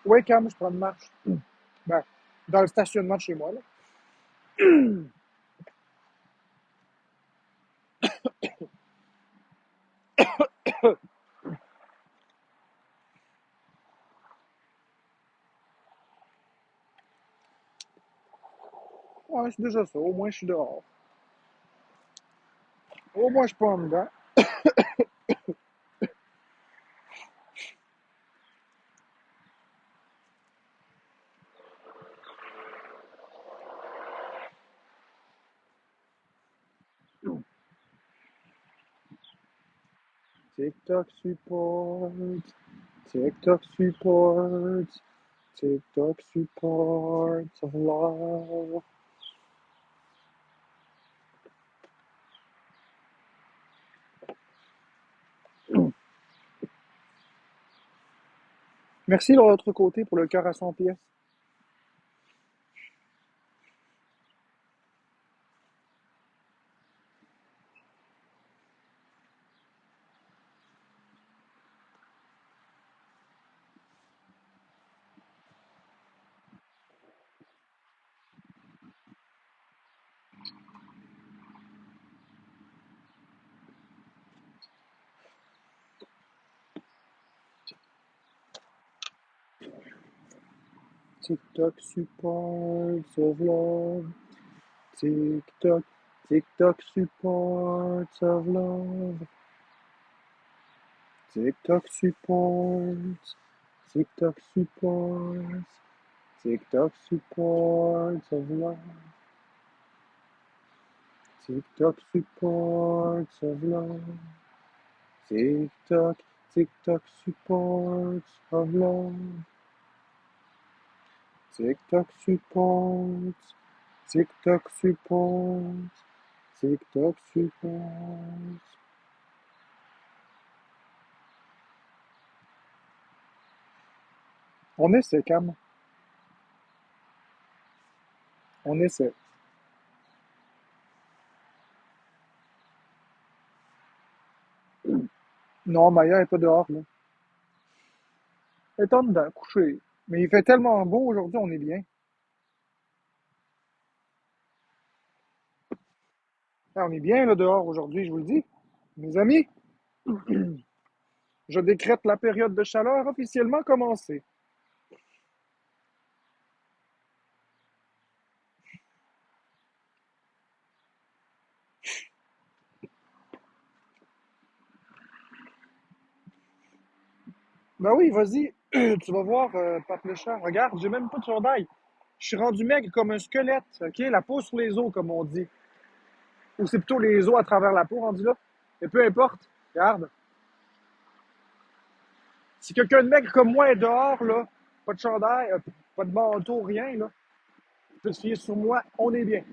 A: Ouais, Cam, je prends une marche. Ben, dans le stationnement de chez moi, là. Ouais, c'est déjà ça. Au moins, je suis dehors. Au moins, je suis pas en dedans. TikTok support. TikTok support. TikTok support of love. Merci de l'autre côté pour le cœur à 100 pièces. TikTok support of love. TikTok, TikTok support of love. TikTok support. TikTok support. TikTok support of love. TikTok support of love. TikTok, TikTok support of love. TikTok support. TikTok support. TikTok support. On essaie, Cam. On essaie. Non, Maya n'est pas dehors, là. Elle est en dedans, couchée. Mais il fait tellement beau aujourd'hui, on est bien. Ah, on est bien, là, dehors aujourd'hui, je vous le dis. Mes amis, je décrète la période de chaleur officiellement commencée. Ben oui, vas-y, tu vas voir, Pape le chat. Regarde, j'ai même pas de chandail. Je suis rendu maigre comme un squelette, OK? La peau sur les os, comme on dit. Ou c'est plutôt les os à travers la peau, rendu là. Mais peu importe, regarde. Si quelqu'un de maigre comme moi est dehors, là, pas de chandail, pas de manteau, rien, là, tu peux te fier sur moi, on est bien.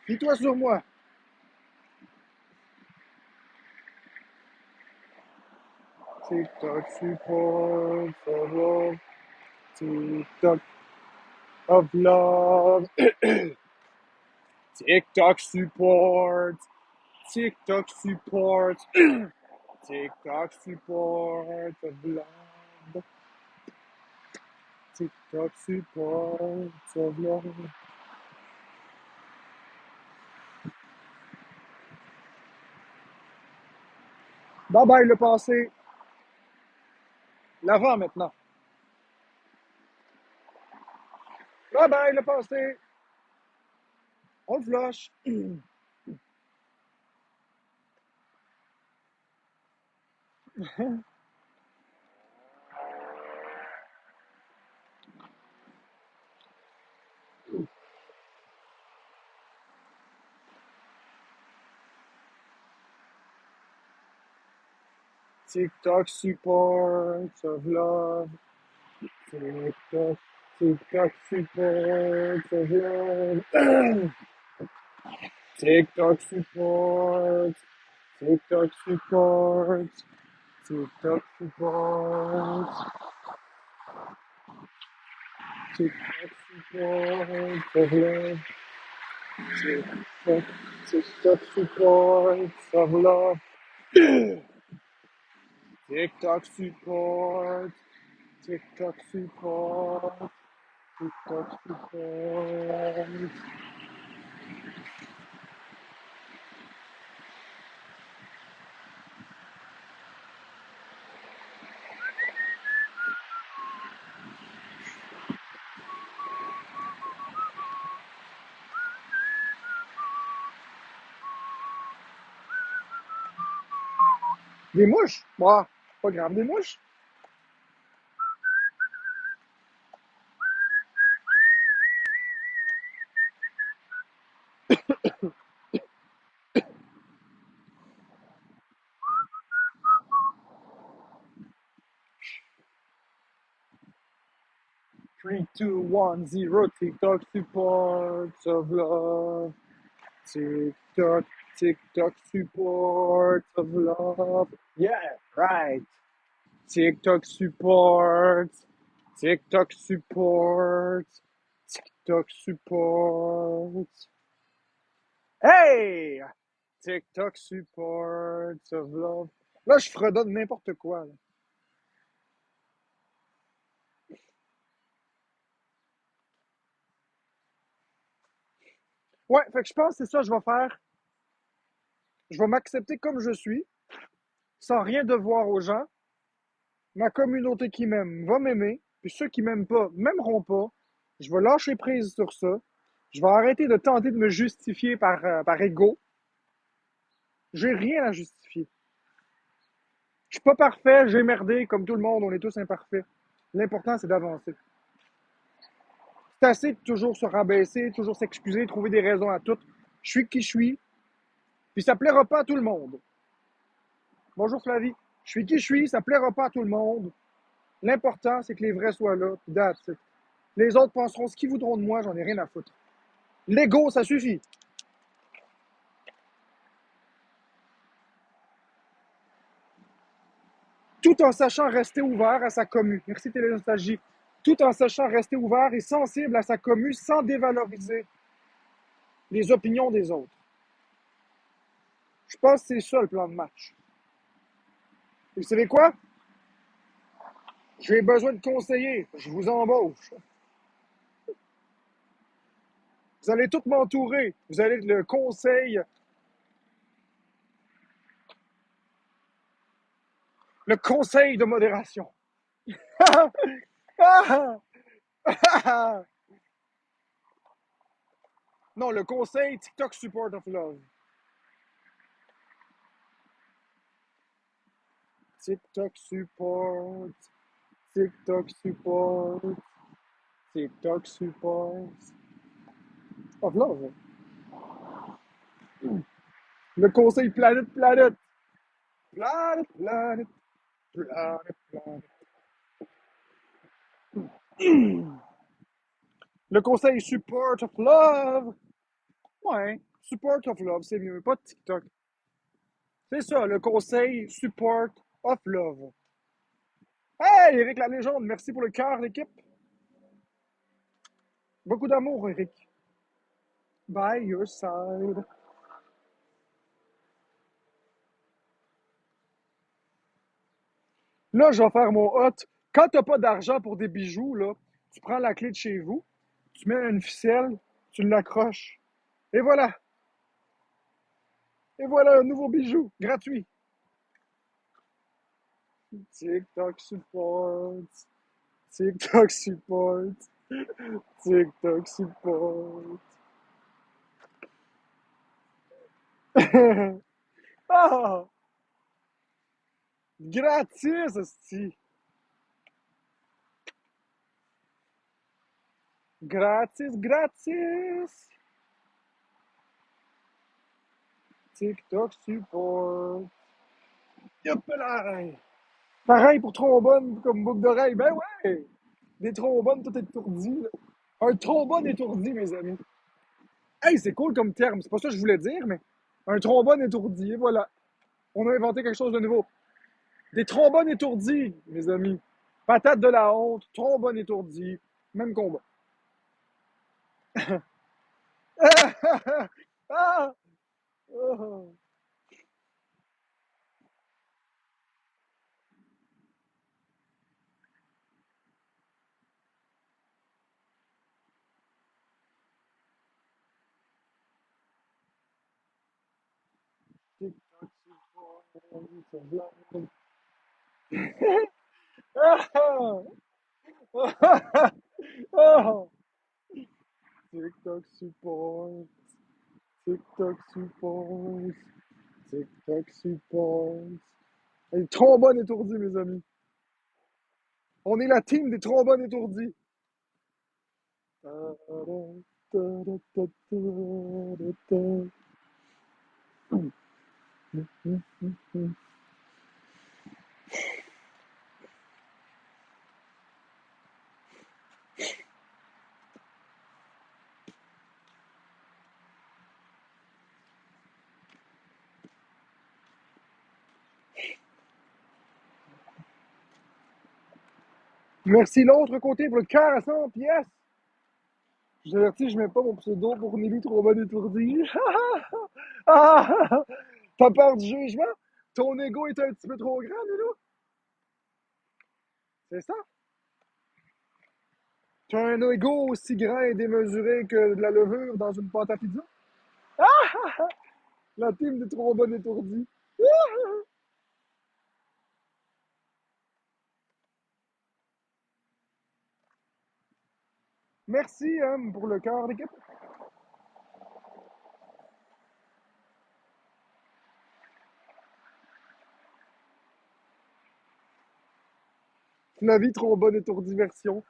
A: Fie-toi sur moi. TikTok support of love. TikTok of love. TikTok support. TikTok support. TikTok support of love. TikTok support of love. Bye bye le passé. L'avant maintenant. Bye bye le passé. On le flush. TikTok support of love. TikTok, TikTok support of love. TikTok support. TikTok support. TikTok support. TikTok support of love. TikTok, TikTok support of love. TikTok support. TikTok support. TikTok support. Des mouches? Bah, pas grave, des mouches. 3, 2, 1, 0. TikTok supports of love. TikTok, TikTok supports of love. Yeah, right. TikTok supports. TikTok supports. TikTok supports. Hey! TikTok supports of love. Là, je fredonne n'importe quoi, là. Ouais, fait que je pense que c'est ça que je vais faire. Je vais m'accepter comme je suis, sans rien devoir aux gens. Ma communauté qui m'aime va m'aimer, puis ceux qui m'aiment pas m'aimeront pas. Je vais lâcher prise sur ça. Je vais arrêter de tenter de me justifier par ego. J'ai rien à justifier. Je suis pas parfait, j'ai merdé, comme tout le monde, on est tous imparfaits. L'important, c'est d'avancer. C'est assez de toujours se rabaisser, toujours s'excuser, trouver des raisons à tout. Je suis qui je suis, puis ça plaira pas à tout le monde. Bonjour Flavie. Je suis qui je suis, ça plaira pas à tout le monde. L'important, c'est que les vrais soient là, puis that's it. Les autres penseront ce qu'ils voudront de moi, j'en ai rien à foutre. L'ego, ça suffit. Tout en sachant rester ouvert à sa commu. Merci Télénostalgie. Tout en sachant rester ouvert et sensible à sa commu sans dévaloriser les opinions des autres. Je pense que c'est ça le plan de match. Et vous savez quoi? J'ai besoin de conseillers. Je vous embauche. Vous allez tout m'entourer. Vous allez être le conseil de modération. Non, le conseil TikTok Support of Love. TikTok Support. TikTok Support. TikTok Support of Love. Le conseil Planète, Planète. Planète, Planète. Planète, Planète. Le conseil Support of Love. Ouais, Support of Love, c'est mieux, pas TikTok. C'est ça, le conseil Support of Love. Hey, Eric la légende, merci pour le cœur, l'équipe. Beaucoup d'amour, Eric. By your side. Là, je vais faire mon hot. Quand t'as pas d'argent pour des bijoux, là, tu prends la clé de chez vous, tu mets une ficelle, tu l'accroches. Et voilà. Et voilà un nouveau bijou, gratuit. TikTok support. TikTok support. TikTok support. Ah! Gratis, esti. Gratis, gratis. TikTok support. Yop là! Pareil pour trombone comme boucle d'oreille. Ben ouais! Des trombones tout étourdis, là. Un trombone étourdi, mes amis. Hey, c'est cool comme terme. C'est pas ça que je voulais dire, mais un trombone étourdi, et voilà. On a inventé quelque chose de nouveau. Des trombones étourdis, mes amis. Patate de la honte, trombone étourdi, même combat. Ah! Oh. TikTok support. Ah! Ah! TikTok support. TikTok support. TikTok support. Les trombones étourdis, mes amis. On est la team des trombones étourdis. Merci l'autre côté pour le cœur à 100 pièces. Je vous avertis, je mets pas mon pseudo pour Nelly trop bonne étourdie. Ah! T'as peur du jugement? Ton ego est un petit peu trop grand, Nilo? C'est ça? Tu as un ego aussi grand et démesuré que de la levure dans une pâte à pizza? La team des trop bonnes étourdies. Merci pour le cœur d'équipe. La vie trop bonne étourdie version.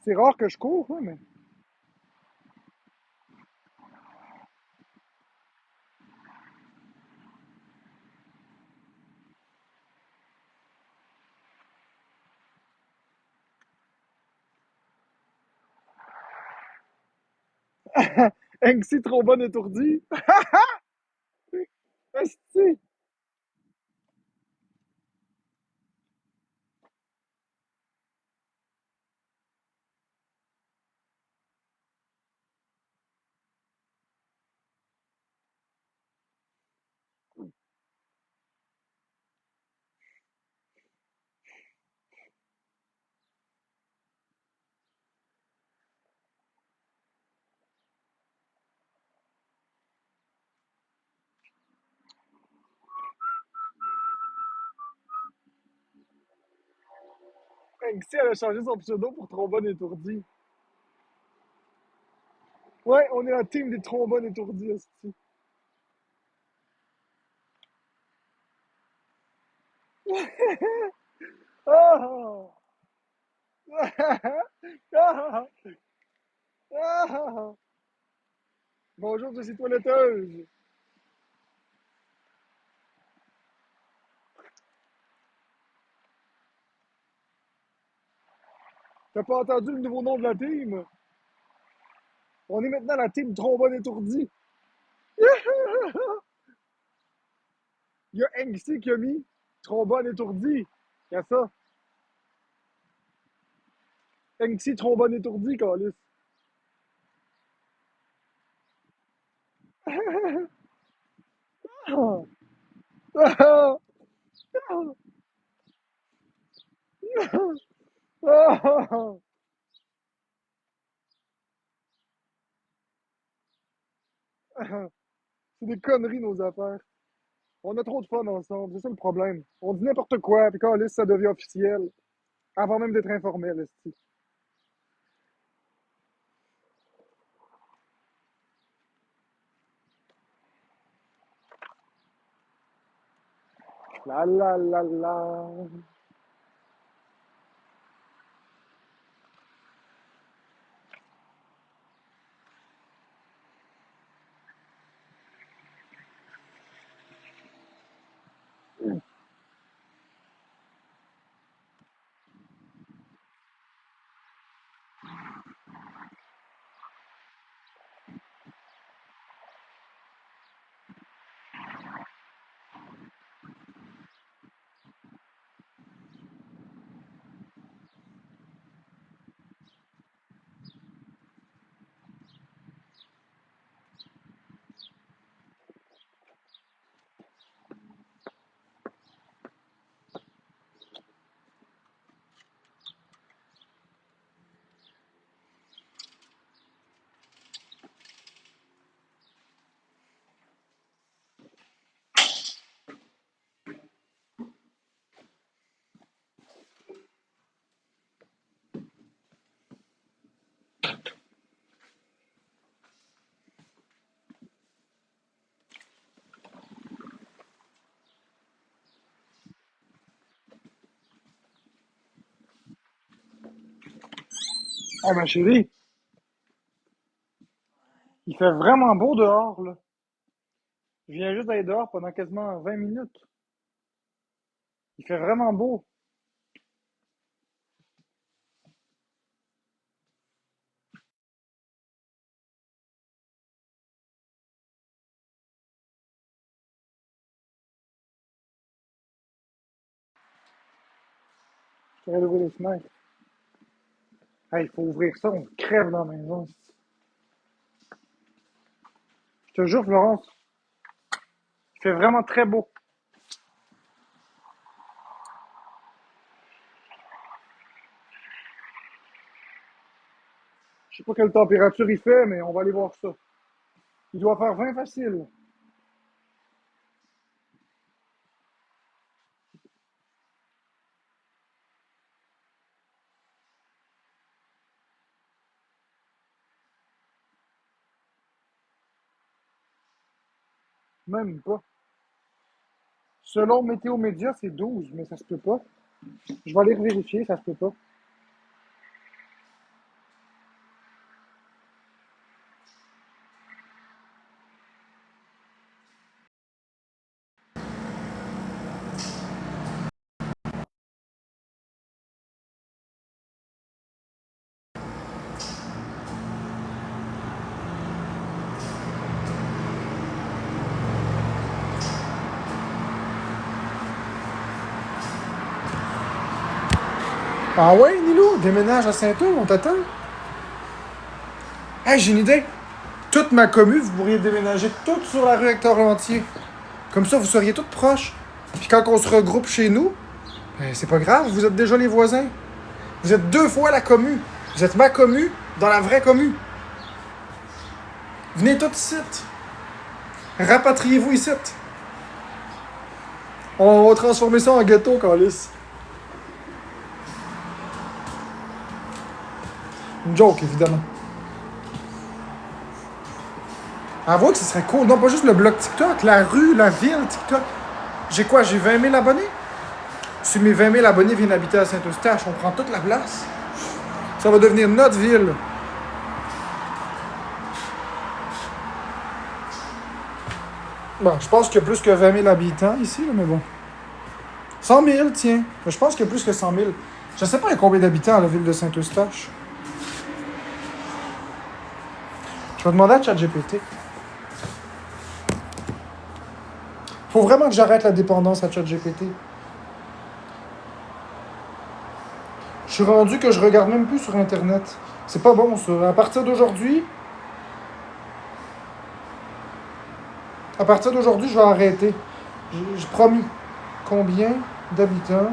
A: C'est rare que je cours, hein, mais. Anxi trop bonne étourdie. Esti. Anxi, elle a changé son pseudo pour trombone étourdie. Ouais, on est la team des trombones étourdis, esti. Ah! Ah! Ah! Bonjour, je suis toiletteuse. T'as pas entendu le nouveau nom de la team? On est maintenant la team trombone étourdie. Il y a Anxi qui a mis trombone étourdie. Il y a ça. Anxi trombone étourdie, Calis. Ah! Ah! Ah! C'est des conneries, nos affaires. On a trop de fun ensemble, c'est ça le problème. On dit n'importe quoi, puis quand ça devient officiel, avant même d'être informel, esti. La la la la. Oh ma chérie, il fait vraiment beau dehors, là. Je viens juste d'aller dehors pendant quasiment 20 minutes. Il fait vraiment beau. Je vais ouvrir les fenêtres. Hey, il faut ouvrir ça, on crève dans la maison. Je te jure, Florence, il fait vraiment très beau. Je sais pas quelle température il fait, mais on va aller voir ça. Il doit faire 20 facile. Même pas. Selon Météo Média, c'est 12, mais ça se peut pas. Je vais aller vérifier, ça se peut pas. Ah ouais, Nilo, déménage à Saint-Eul, on t'attend. Hey, j'ai une idée. Toute ma commu, vous pourriez déménager toute sur la rue Hector Lantier. Comme ça, vous seriez toutes proches. Puis quand on se regroupe chez nous, ben, c'est pas grave, vous êtes déjà les voisins. Vous êtes deux fois la commu. Vous êtes ma commu dans la vraie commu. Venez tout ici. Rapatriez-vous ici. On va transformer ça en ghetto, Calice. Une joke, évidemment. Avoue que ce serait cool. Non, pas juste le blog TikTok, la rue, la ville TikTok. J'ai quoi? J'ai 20 000 abonnés? Si mes 20 000 abonnés viennent habiter à Saint-Eustache, on prend toute la place. Ça va devenir notre ville. Bon, je pense qu'il y a plus que 20 000 habitants ici, là, mais bon. 100 000, tiens. Je pense qu'il y a plus que 100 000. Je sais pas il y a combien d'habitants à la ville de Saint-Eustache. Je vais demander à ChatGPT. Faut vraiment que j'arrête la dépendance à ChatGPT. Je suis rendu que je regarde même plus sur Internet. C'est pas bon, ça. À partir d'aujourd'hui, je vais arrêter. J'ai promis. Combien d'habitants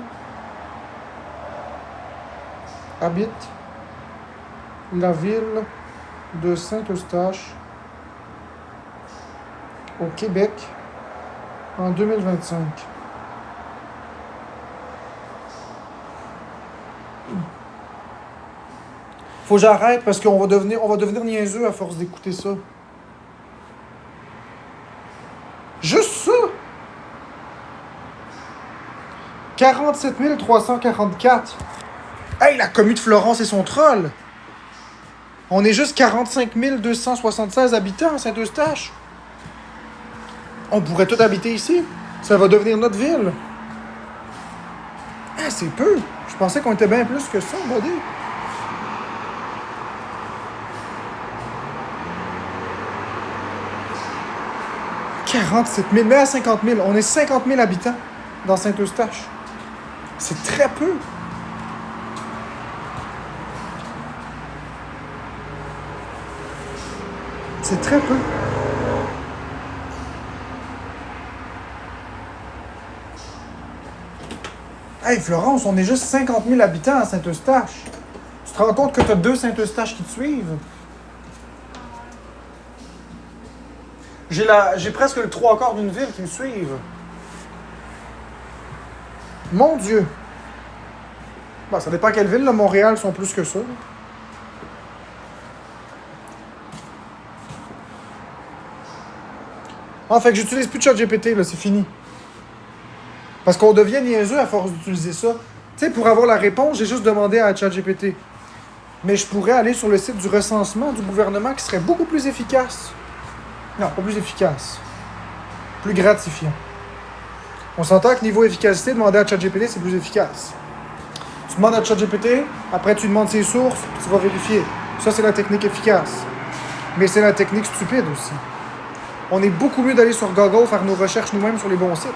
A: habitent la ville de Saint-Eustache au Québec en 2025? Faut que j'arrête parce on va devenir niaiseux à force d'écouter ça. Juste ça! 47 344. Hey, la commune de Florence et son troll! On est juste 45 276 habitants à Saint-Eustache. On pourrait tout habiter ici. Ça va devenir notre ville. Ah, c'est peu. Je pensais qu'on était bien plus que ça, buddy. « 47 000, mais à 50 000. On est 50 000 habitants dans Saint-Eustache. C'est très peu. C'est très peu. Hey Florence, on est juste 50 000 habitants à Saint-Eustache. Tu te rends compte que tu as deux Saint-Eustache qui te suivent? J'ai presque le trois quarts d'une ville qui me suivent. Mon Dieu. Bon, ça dépend quelle ville, là. Montréal sont plus que ça. Ah, fait que j'utilise plus de ChatGPT, là, c'est fini. Parce qu'on devient niaiseux à force d'utiliser ça. Tu sais, pour avoir la réponse, j'ai juste demandé à ChatGPT. Mais je pourrais aller sur le site du recensement du gouvernement qui serait beaucoup plus efficace. Non, pas plus efficace. Plus gratifiant. On s'entend que niveau efficacité, demander à ChatGPT, c'est plus efficace. Tu demandes à ChatGPT, après tu demandes ses sources, puis tu vas vérifier. Ça, c'est la technique efficace. Mais c'est la technique stupide aussi. On est beaucoup mieux d'aller sur Google faire nos recherches nous-mêmes sur les bons sites.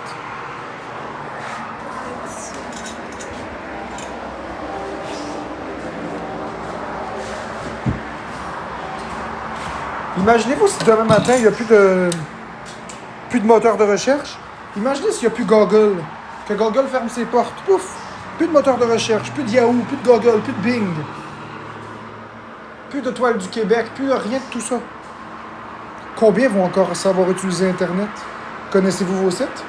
A: Imaginez-vous si demain matin, il n'y a plus de moteur de recherche. Imaginez s'il n'y a plus Google. Que Google ferme ses portes. Pouf! Plus de moteur de recherche, plus de Yahoo, plus de Google, plus de Bing. Plus de Toile du Québec, plus de rien de tout ça. Combien vont encore savoir utiliser Internet? Connaissez-vous vos sites?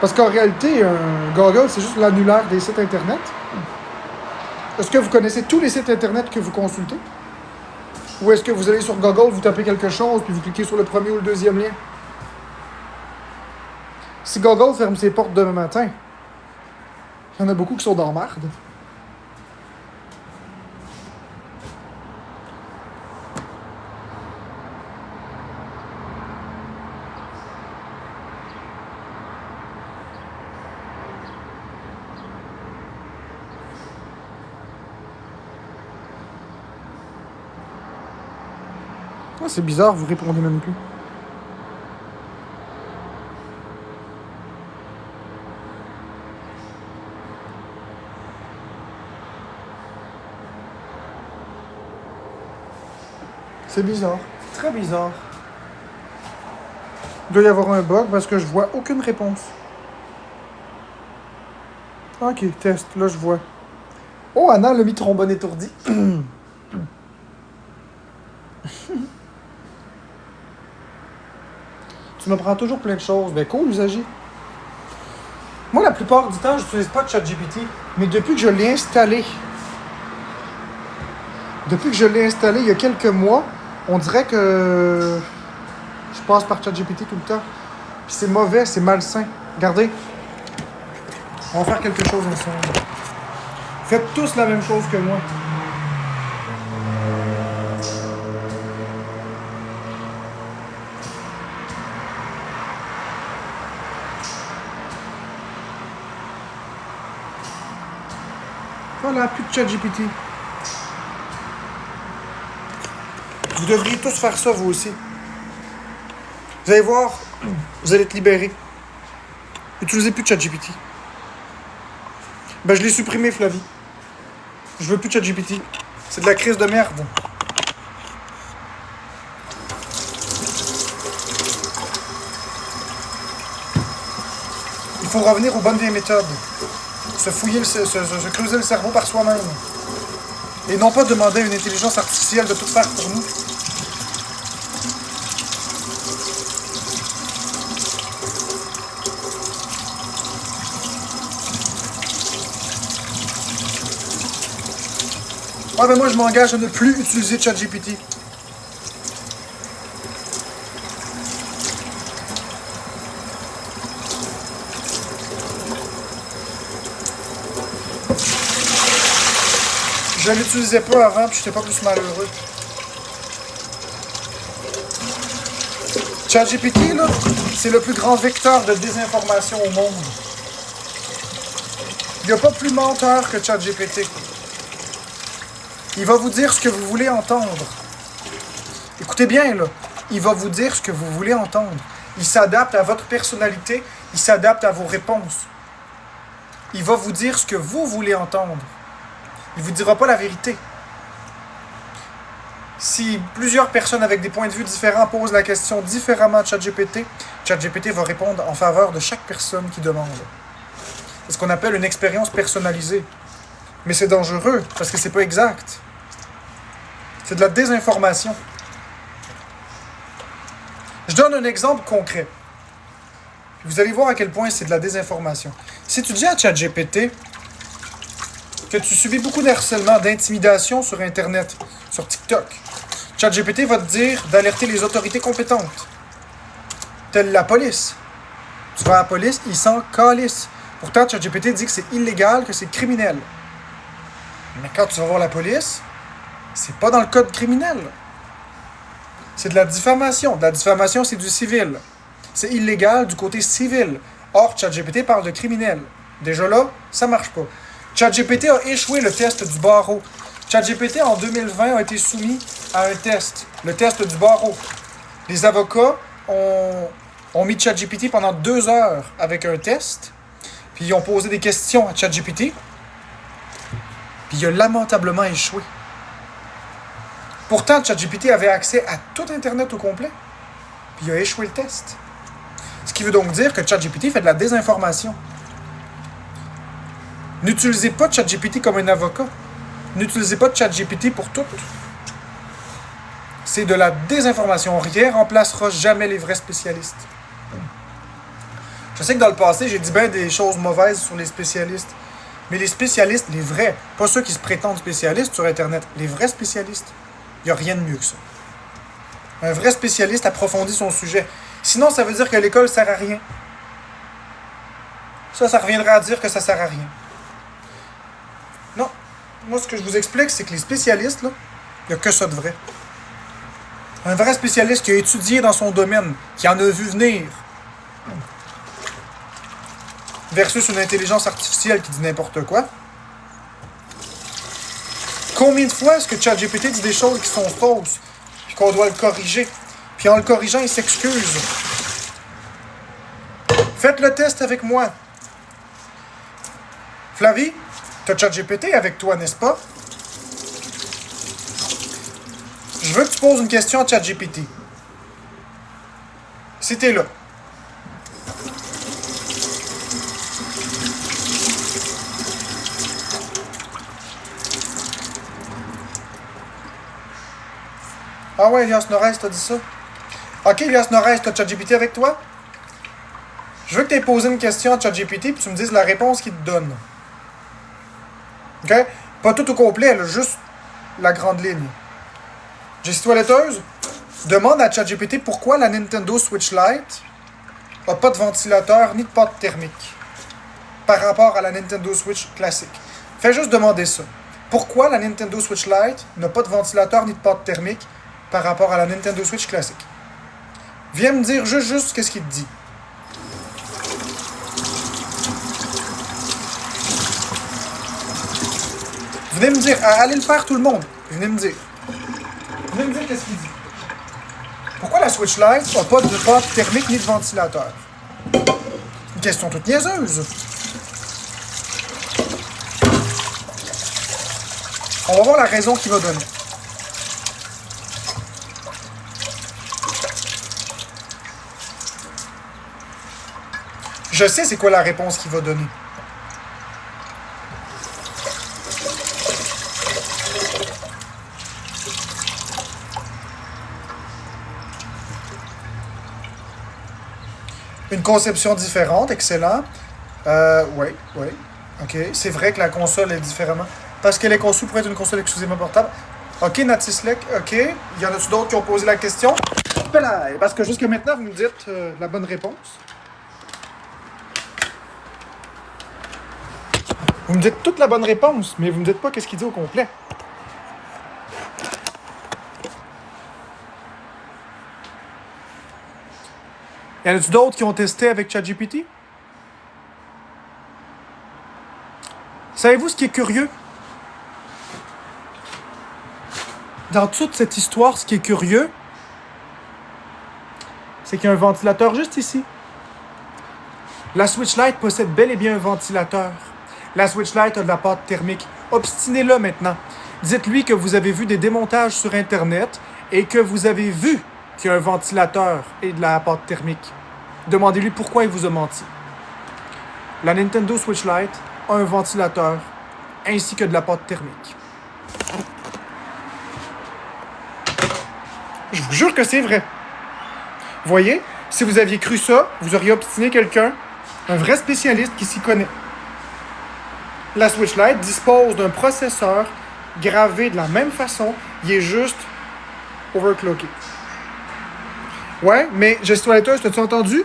A: Parce qu'en réalité, Google, c'est juste l'annulaire des sites Internet. Est-ce que vous connaissez tous les sites Internet que vous consultez? Ou est-ce que vous allez sur Google, vous tapez quelque chose, puis vous cliquez sur le premier ou le deuxième lien? Si Google ferme ses portes demain matin, il y en a beaucoup qui sont dans marde. Ah, c'est bizarre, vous répondez même plus. C'est bizarre. Très bizarre. Il doit y avoir un bug parce que je vois aucune réponse. Ok, test. Là, je vois. Oh, Anna, le mi-trombone étourdi. Tu me prends toujours plein de choses. Ben cool, usager. Moi, la plupart du temps, je n'utilise pas de ChatGPT. Mais depuis que je l'ai installé, il y a quelques mois, on dirait que je passe par ChatGPT tout le temps. Puis c'est mauvais, c'est malsain. Regardez. On va faire quelque chose ensemble. Faites tous la même chose que moi. Voilà, plus de ChatGPT. Vous devriez tous faire ça, vous aussi. Vous allez voir, vous allez être libérés. Utilisez plus de ChatGPT. Ben, je l'ai supprimé, Flavie. Je veux plus de ChatGPT. C'est de la crise de merde. Il faut revenir aux bonnes vieilles méthodes. Se fouiller, se creuser le cerveau par soi-même. Et non pas demander à une intelligence artificielle de tout faire pour nous. Ah ben moi je m'engage à ne plus utiliser ChatGPT. Je ne l'utilisais pas avant, puis j'étais pas plus malheureux. ChatGPT, là, c'est le plus grand vecteur de désinformation au monde. Il n'y a pas plus menteur que ChatGPT. Il va vous dire ce que vous voulez entendre. Écoutez bien, là. Il va vous dire ce que vous voulez entendre. Il s'adapte à votre personnalité. Il s'adapte à vos réponses. Il va vous dire ce que vous voulez entendre. Il ne vous dira pas la vérité. Si plusieurs personnes avec des points de vue différents posent la question différemment à ChatGPT, ChatGPT va répondre en faveur de chaque personne qui demande. C'est ce qu'on appelle une expérience personnalisée. Mais c'est dangereux, parce que c'est pas exact. C'est de la désinformation. Je donne un exemple concret. Vous allez voir à quel point c'est de la désinformation. Si tu dis à ChatGPT que tu subis beaucoup de harcèlement, d'intimidation sur Internet, sur TikTok, ChatGPT va te dire d'alerter les autorités compétentes, telle la police. Tu vas à la police, ils s'en calissent. Pourtant, ChatGPT dit que c'est illégal, que c'est criminel. Mais quand tu vas voir la police, c'est pas dans le code criminel. C'est de la diffamation. De la diffamation, c'est du civil. C'est illégal du côté civil. Or, ChatGPT parle de criminel. Déjà là, ça marche pas. ChatGPT a échoué le test du barreau. ChatGPT, en 2020, a été soumis à un test. Le test du barreau. Les avocats ont mis ChatGPT pendant 2 heures avec un test. Puis ils ont posé des questions à ChatGPT. Puis il a lamentablement échoué. Pourtant, ChatGPT avait accès à tout Internet au complet. Puis il a échoué le test. Ce qui veut donc dire que ChatGPT fait de la désinformation. N'utilisez pas ChatGPT comme un avocat. N'utilisez pas ChatGPT pour tout. C'est de la désinformation. Rien remplacera jamais les vrais spécialistes. Je sais que dans le passé, j'ai dit bien des choses mauvaises sur les spécialistes. Mais les spécialistes, les vrais, pas ceux qui se prétendent spécialistes sur Internet, les vrais spécialistes, il n'y a rien de mieux que ça. Un vrai spécialiste approfondit son sujet. Sinon, ça veut dire que l'école ne sert à rien. Ça reviendra à dire que ça ne sert à rien. Non. Moi, ce que je vous explique, c'est que les spécialistes, là, il n'y a que ça de vrai. Un vrai spécialiste qui a étudié dans son domaine, qui en a vu venir, versus une intelligence artificielle qui dit n'importe quoi. Combien de fois est-ce que ChatGPT dit des choses qui sont fausses, puis qu'on doit le corriger, puis en le corrigeant, il s'excuse. Faites le test avec moi. Flavie, t'as ChatGPT avec toi, n'est-ce pas? Je veux que tu poses une question à ChatGPT. Si t'es là. Ah ouais, Elias Norès t'a dit ça? Ok, Elias Norès, t'as ChatGPT avec toi? Je veux que tu aies posé une question à ChatGPT puis tu me dises la réponse qu'il te donne. Ok? Pas tout au complet, là, juste la grande ligne. Jessie Toiletteuse, demande à ChatGPT pourquoi la Nintendo Switch Lite n'a pas de ventilateur ni de porte thermique par rapport à la Nintendo Switch classique. Fais juste demander ça. Pourquoi la Nintendo Switch Lite n'a pas de ventilateur ni de porte thermique par rapport à la Nintendo Switch classique? Viens me dire juste qu'est-ce qu'il te dit. Venez me dire, allez le faire tout le monde. Venez me dire. Venez me dire qu'est-ce qu'il dit. Pourquoi la Switch Lite n'a pas de porte thermique ni de ventilateur? Une question toute niaiseuse. On va voir la raison qu'il va donner. Je sais c'est quoi la réponse qu'il va donner. Une conception différente, excellent. Oui. OK. C'est vrai que la console est différemment. Parce qu'elle est conçue pour être une console exclusivement portable. OK, Natislek, OK. Y en a-tu d'autres qui ont posé la question? Parce que jusqu'à maintenant, vous me dites la bonne réponse. Vous me dites toute la bonne réponse, mais vous me dites pas qu'est-ce qu'il dit au complet. Y en a-tu d'autres qui ont testé avec ChatGPT? Savez-vous ce qui est curieux? Dans toute cette histoire, ce qui est curieux, c'est qu'il y a un ventilateur juste ici. La Switch Lite possède bel et bien un ventilateur. La Switch Lite a de la pâte thermique. Obstinez-le maintenant. Dites-lui que vous avez vu des démontages sur Internet et que vous avez vu qu'il y a un ventilateur et de la pâte thermique. Demandez-lui pourquoi il vous a menti. La Nintendo Switch Lite a un ventilateur ainsi que de la pâte thermique. Je vous jure que c'est vrai. Voyez, si vous aviez cru ça, vous auriez obstiné quelqu'un, un vrai spécialiste qui s'y connaît. La Switch Lite dispose d'un processeur gravé de la même façon, il est juste overclocké. Ouais, mais Jessie Toiletteuse, t'as-tu entendu?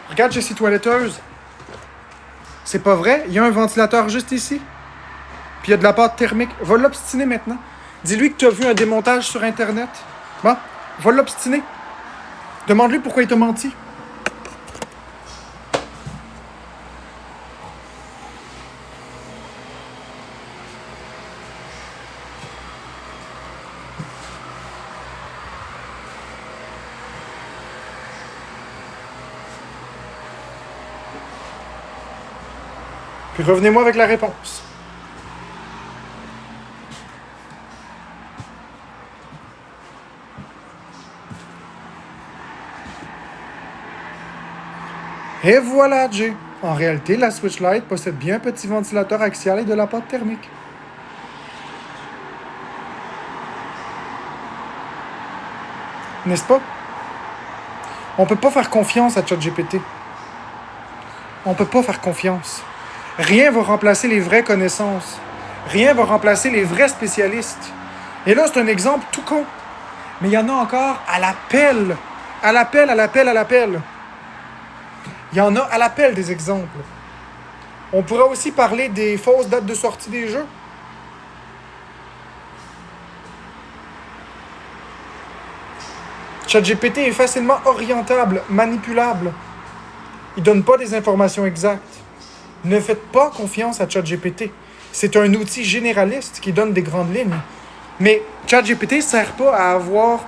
A: Regarde Jessie Toiletteuse. C'est pas vrai. Il y a un ventilateur juste ici. Puis il y a de la pâte thermique. Va l'obstiner maintenant. Dis-lui que tu as vu un démontage sur Internet. Bon, va l'obstiner. Demande-lui pourquoi il t'a menti. Puis revenez-moi avec la réponse. Et voilà, Jay. En réalité, la Switch Lite possède bien un petit ventilateur axial et de la pâte thermique. N'est-ce pas? On peut pas faire confiance à ChatGPT. On peut pas faire confiance. Rien va remplacer les vraies connaissances. Rien va remplacer les vrais spécialistes. Et là, c'est un exemple tout con. Mais il y en a encore à l'appel. À l'appel, à l'appel, à l'appel. Il y en a à l'appel des exemples. On pourrait aussi parler des fausses dates de sortie des jeux. ChatGPT est facilement orientable, manipulable. Il ne donne pas des informations exactes. Ne faites pas confiance à ChatGPT. C'est un outil généraliste qui donne des grandes lignes. Mais ChatGPT ne sert pas à avoir...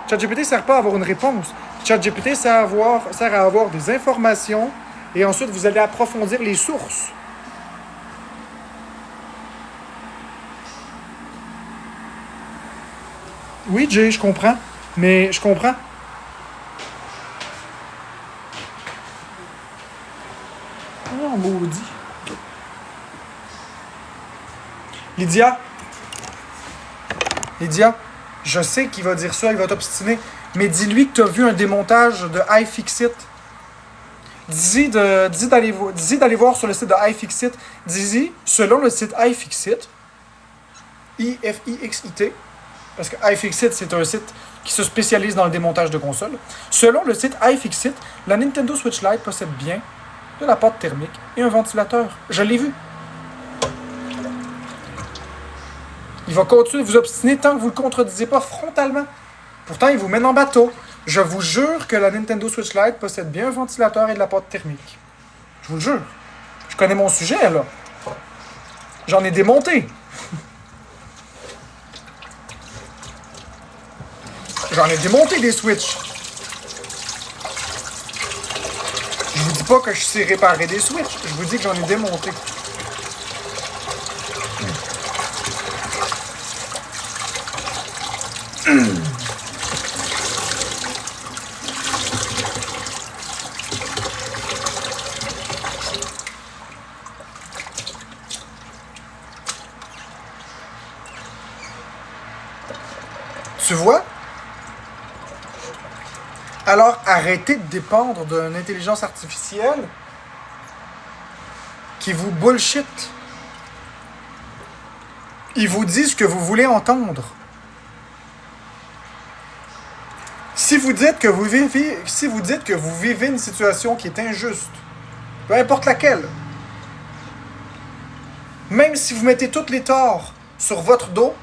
A: ChatGPT sert pas à avoir une réponse. ChatGPT sert à avoir des informations et ensuite vous allez approfondir les sources. Oui, Jay, je comprends. Mais je comprends. Oh, maudit. Lydia, je sais qu'il va dire ça, il va t'obstiner, mais dis-lui que tu as vu un démontage de iFixit. Dis d'aller voir sur le site de iFixit. Dis-y, selon le site iFixit, IFIXIT, parce que iFixit, c'est un site qui se spécialise dans le démontage de consoles. Selon le site iFixit, la Nintendo Switch Lite possède bien de la pâte thermique et un ventilateur. Je l'ai vu. Il va continuer de vous obstiner tant que vous ne le contredisez pas frontalement. Pourtant, il vous mène en bateau. Je vous jure que la Nintendo Switch Lite possède bien un ventilateur et de la pâte thermique. Je vous le jure. Je connais mon sujet, là. J'en ai démonté. J'en ai démonté des Switch. Je vous dis pas que je sais réparer des Switch. Je vous dis que j'en ai démonté. Tu vois? Alors, arrêtez de dépendre d'une intelligence artificielle qui vous bullshit. Ils vous disent ce que vous voulez entendre. Si vous dites que vous vivez une situation qui est injuste, peu importe laquelle, même si vous mettez tous les torts sur votre dos,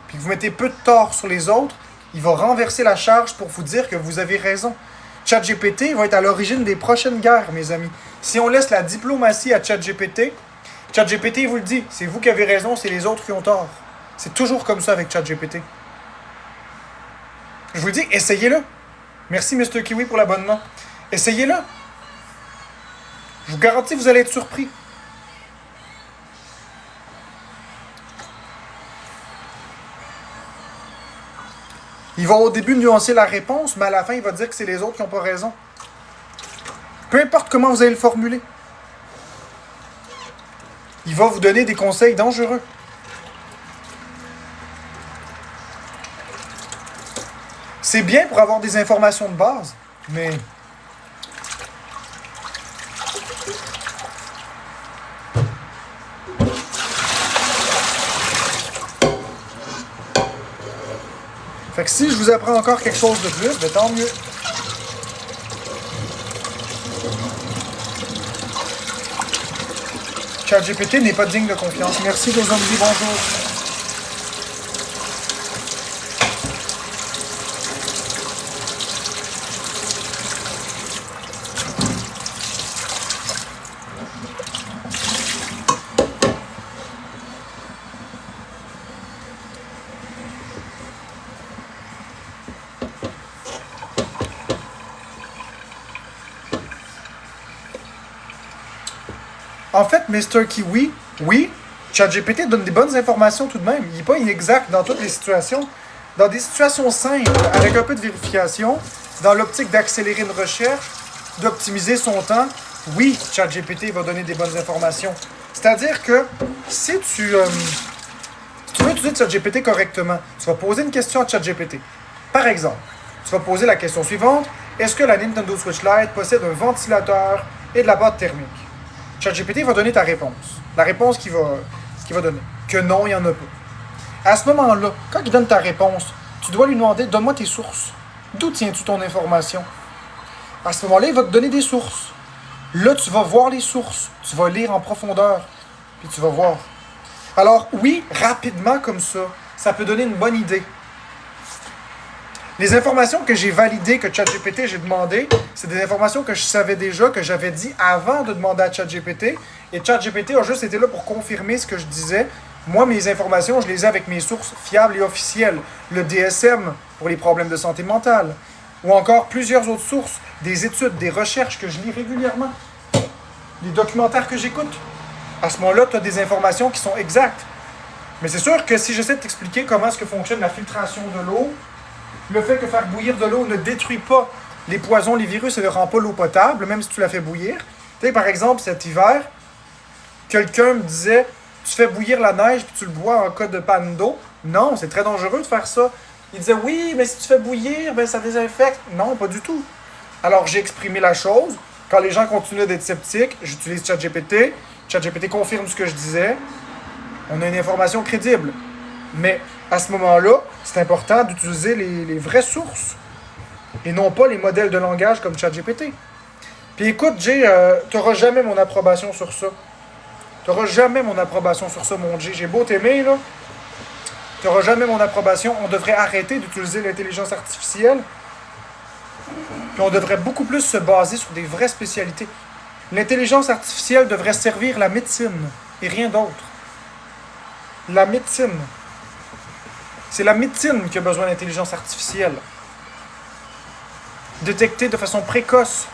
A: puis que vous mettez peu de torts sur les autres, il va renverser la charge pour vous dire que vous avez raison. ChatGPT va être à l'origine des prochaines guerres, mes amis. Si on laisse la diplomatie à ChatGPT, ChatGPT vous le dit, c'est vous qui avez raison, c'est les autres qui ont tort. C'est toujours comme ça avec ChatGPT. Je vous dis, essayez-le. Merci Mr. Kiwi pour l'abonnement. Essayez-le. Je vous garantis que vous allez être surpris. Il va au début nuancer la réponse, mais à la fin, il va dire que c'est les autres qui n'ont pas raison. Peu importe comment vous allez le formuler. Il va vous donner des conseils dangereux. C'est bien pour avoir des informations de base, mais... Fait que si je vous apprends encore quelque chose de plus, ben tant mieux. ChatGPT n'est pas digne de confiance. Merci, nos hommes, bonjour. En fait, Mr. Kiwi, oui, ChatGPT donne des bonnes informations tout de même. Il n'est pas inexact dans toutes les situations. Dans des situations simples, avec un peu de vérification, dans l'optique d'accélérer une recherche, d'optimiser son temps, oui, ChatGPT va donner des bonnes informations. C'est-à-dire que si tu veux utiliser ChatGPT correctement, tu vas poser une question à ChatGPT. Par exemple, tu vas poser la question suivante. Est-ce que la Nintendo Switch Lite possède un ventilateur et de la boîte thermique? ChatGPT va donner ta réponse. La réponse qu'il va donner. Que non, il n'y en a pas. À ce moment-là, quand il donne ta réponse, tu dois lui demander, donne-moi tes sources. D'où tiens-tu ton information? À ce moment-là, il va te donner des sources. Là, tu vas voir les sources. Tu vas lire en profondeur. Puis tu vas voir. Alors, oui, rapidement comme ça peut donner une bonne idée. Les informations que j'ai validées, que ChatGPT, j'ai demandé, c'est des informations que je savais déjà, que j'avais dit avant de demander à ChatGPT. Et ChatGPT a juste été là pour confirmer ce que je disais. Moi, mes informations, je les ai avec mes sources fiables et officielles. Le DSM pour les problèmes de santé mentale. Ou encore plusieurs autres sources, des études, des recherches que je lis régulièrement. Les documentaires que j'écoute. À ce moment-là, tu as des informations qui sont exactes. Mais c'est sûr que si j'essaie de t'expliquer comment est-ce que fonctionne la filtration de l'eau, le fait que faire bouillir de l'eau ne détruit pas les poisons, les virus et ne rend pas l'eau potable, même si tu la fais bouillir. Tu sais, par exemple, cet hiver, quelqu'un me disait, tu fais bouillir la neige puis tu le bois en cas de panne d'eau. Non, c'est très dangereux de faire ça. Il disait, oui, mais si tu fais bouillir, ben, ça désinfecte. Non, pas du tout. Alors, j'ai exprimé la chose. Quand les gens continuaient d'être sceptiques, j'utilise ChatGPT. ChatGPT confirme ce que je disais. On a une information crédible. Mais à ce moment-là, c'est important d'utiliser les vraies sources et non pas les modèles de langage comme ChatGPT. Puis écoute, Jay, tu n'auras jamais mon approbation sur ça. Tu n'auras jamais mon approbation sur ça, mon Jay. J'ai beau t'aimer, là. Tu n'auras jamais mon approbation. On devrait arrêter d'utiliser l'intelligence artificielle. Puis on devrait beaucoup plus se baser sur des vraies spécialités. L'intelligence artificielle devrait servir la médecine et rien d'autre. La médecine. C'est la médecine qui a besoin d'intelligence artificielle. Détecter de façon précoce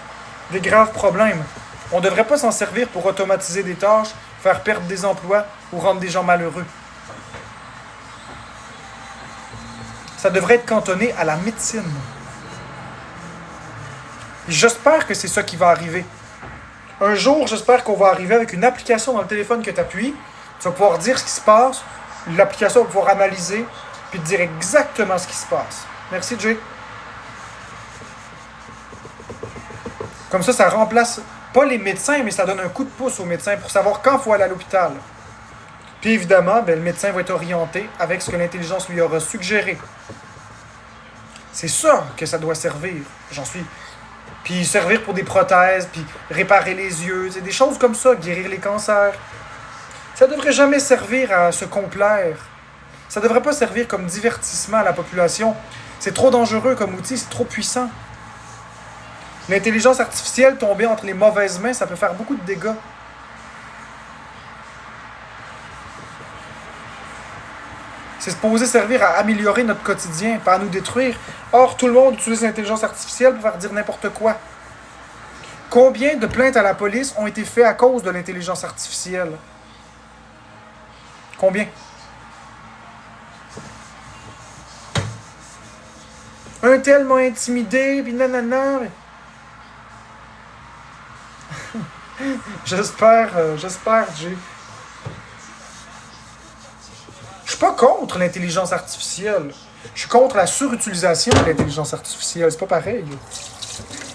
A: des graves problèmes. On ne devrait pas s'en servir pour automatiser des tâches, faire perdre des emplois ou rendre des gens malheureux. Ça devrait être cantonné à la médecine. Et j'espère que c'est ça qui va arriver. Un jour, j'espère qu'on va arriver avec une application dans le téléphone que tu appuies. Tu vas pouvoir dire ce qui se passe. L'application va pouvoir analyser puis te dire exactement ce qui se passe. Merci, Jay. Comme ça remplace pas les médecins, mais ça donne un coup de pouce aux médecins pour savoir quand il faut aller à l'hôpital. Puis évidemment, ben, le médecin va être orienté avec ce que l'intelligence lui aura suggéré. C'est ça que ça doit servir. J'en suis. Puis servir pour des prothèses, puis réparer les yeux, c'est des choses comme ça, guérir les cancers. Ça devrait jamais servir à se complaire. Ça devrait pas servir comme divertissement à la population. C'est trop dangereux comme outil, c'est trop puissant. L'intelligence artificielle tombée entre les mauvaises mains, ça peut faire beaucoup de dégâts. C'est supposé servir à améliorer notre quotidien, pas à nous détruire. Or, tout le monde utilise l'intelligence artificielle pour faire dire n'importe quoi. Combien de plaintes à la police ont été faites à cause de l'intelligence artificielle? Combien? Un tel m'a intimidé, puis nanana. J'espère, Jay. Je suis pas contre l'intelligence artificielle. Je suis contre la surutilisation de l'intelligence artificielle. C'est pas pareil.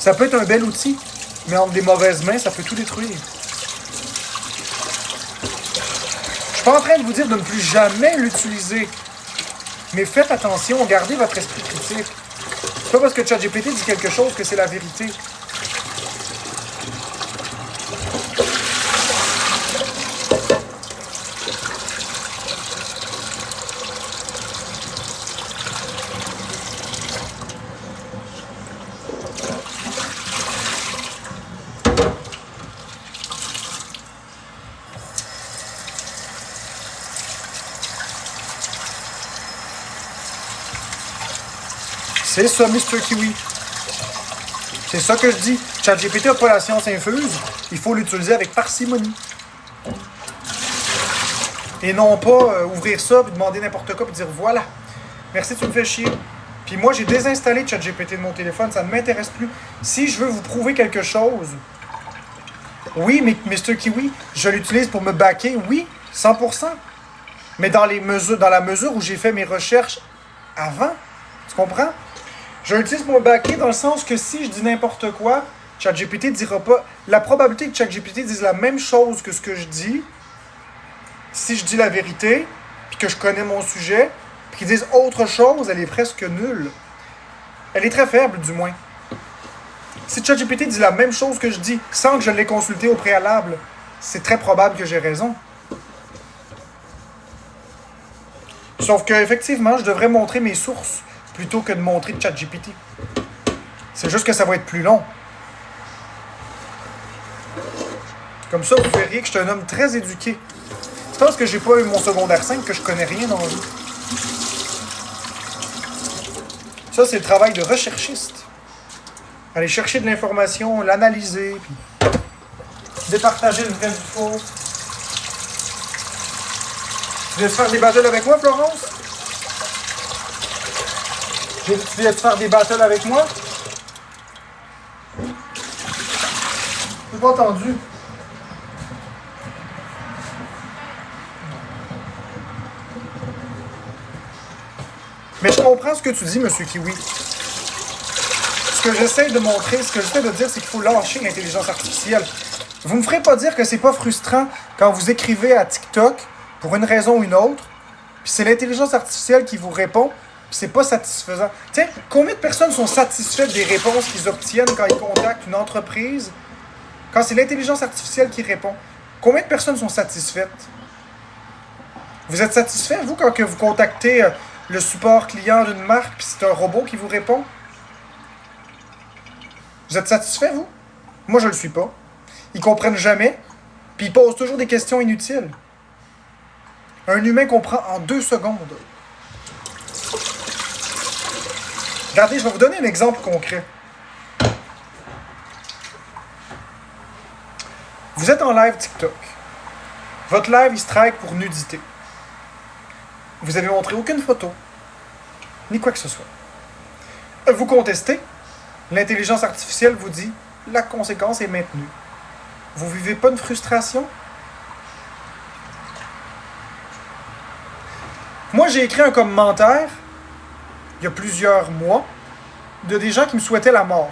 A: Ça peut être un bel outil, mais entre des mauvaises mains, ça peut tout détruire. Je suis pas en train de vous dire de ne plus jamais l'utiliser. Mais faites attention, gardez votre esprit critique. C'est pas parce que ChatGPT dit quelque chose que c'est la vérité.
B: C'est ça, Mr. Kiwi. C'est ça que je dis. ChatGPT n'a pas la science infuse. Il faut l'utiliser avec parcimonie. Et non pas ouvrir ça, puis demander n'importe quoi, puis dire voilà. Merci, tu me fais chier. Puis moi, j'ai désinstallé ChatGPT de mon téléphone, ça ne m'intéresse plus. Si je veux vous prouver quelque chose, oui, mais Mr. Kiwi, je l'utilise pour me backer, oui, 100%. Mais dans la mesure où j'ai fait mes recherches avant, tu comprends? Je l'utilise pour me backer dans le sens que si je dis n'importe quoi, ChatGPT ne dira pas... La probabilité que ChatGPT dise la même chose que ce que je dis, si je dis la vérité, puis que je connais mon sujet, puis qu'ils disent autre chose, elle est presque nulle. Elle est très faible, du moins. Si ChatGPT dit la même chose que je dis, sans que je l'ai consulté au préalable, c'est très probable que j'ai raison. Sauf qu'effectivement, je devrais montrer mes sources plutôt que de montrer ChatGPT. C'est juste que ça va être plus long. Comme ça, vous verriez que je suis un homme très éduqué. C'est parce que j'ai pas eu mon secondaire 5 que je connais rien dans la vie. Ça, c'est le travail de recherchiste. Aller chercher de l'information, l'analyser, puis départager le vrai du faux. Tu viens de faire des battles avec moi, Florence? Tu viens de faire des battles avec moi? Je n'ai pas entendu. Mais je comprends ce que tu dis, Monsieur Kiwi. Ce que j'essaie de montrer, ce que j'essaie de dire, c'est qu'il faut lâcher l'intelligence artificielle. Vous me ferez pas dire que c'est pas frustrant quand vous écrivez à TikTok pour une raison ou une autre, puis c'est l'intelligence artificielle qui vous répond, puis c'est pas satisfaisant. Tiens, combien de personnes sont satisfaites des réponses qu'ils obtiennent quand ils contactent une entreprise, quand c'est l'intelligence artificielle qui répond? Combien de personnes sont satisfaites? Vous êtes satisfait, vous, quand que vous contactez le support client d'une marque, puis c'est un robot qui vous répond? Vous êtes satisfait, vous? Moi, je le suis pas. Ils comprennent jamais, puis ils posent toujours des questions inutiles. Un humain comprend en 2 secondes. Regardez, je vais vous donner un exemple concret. Vous êtes en live TikTok. Votre live, il strike pour nudité. Vous avez montré aucune photo, ni quoi que ce soit. Vous contestez, l'intelligence artificielle vous dit « La conséquence est maintenue ». Vous vivez pas une frustration? Moi, j'ai écrit un commentaire, il y a plusieurs mois, de des gens qui me souhaitaient la mort.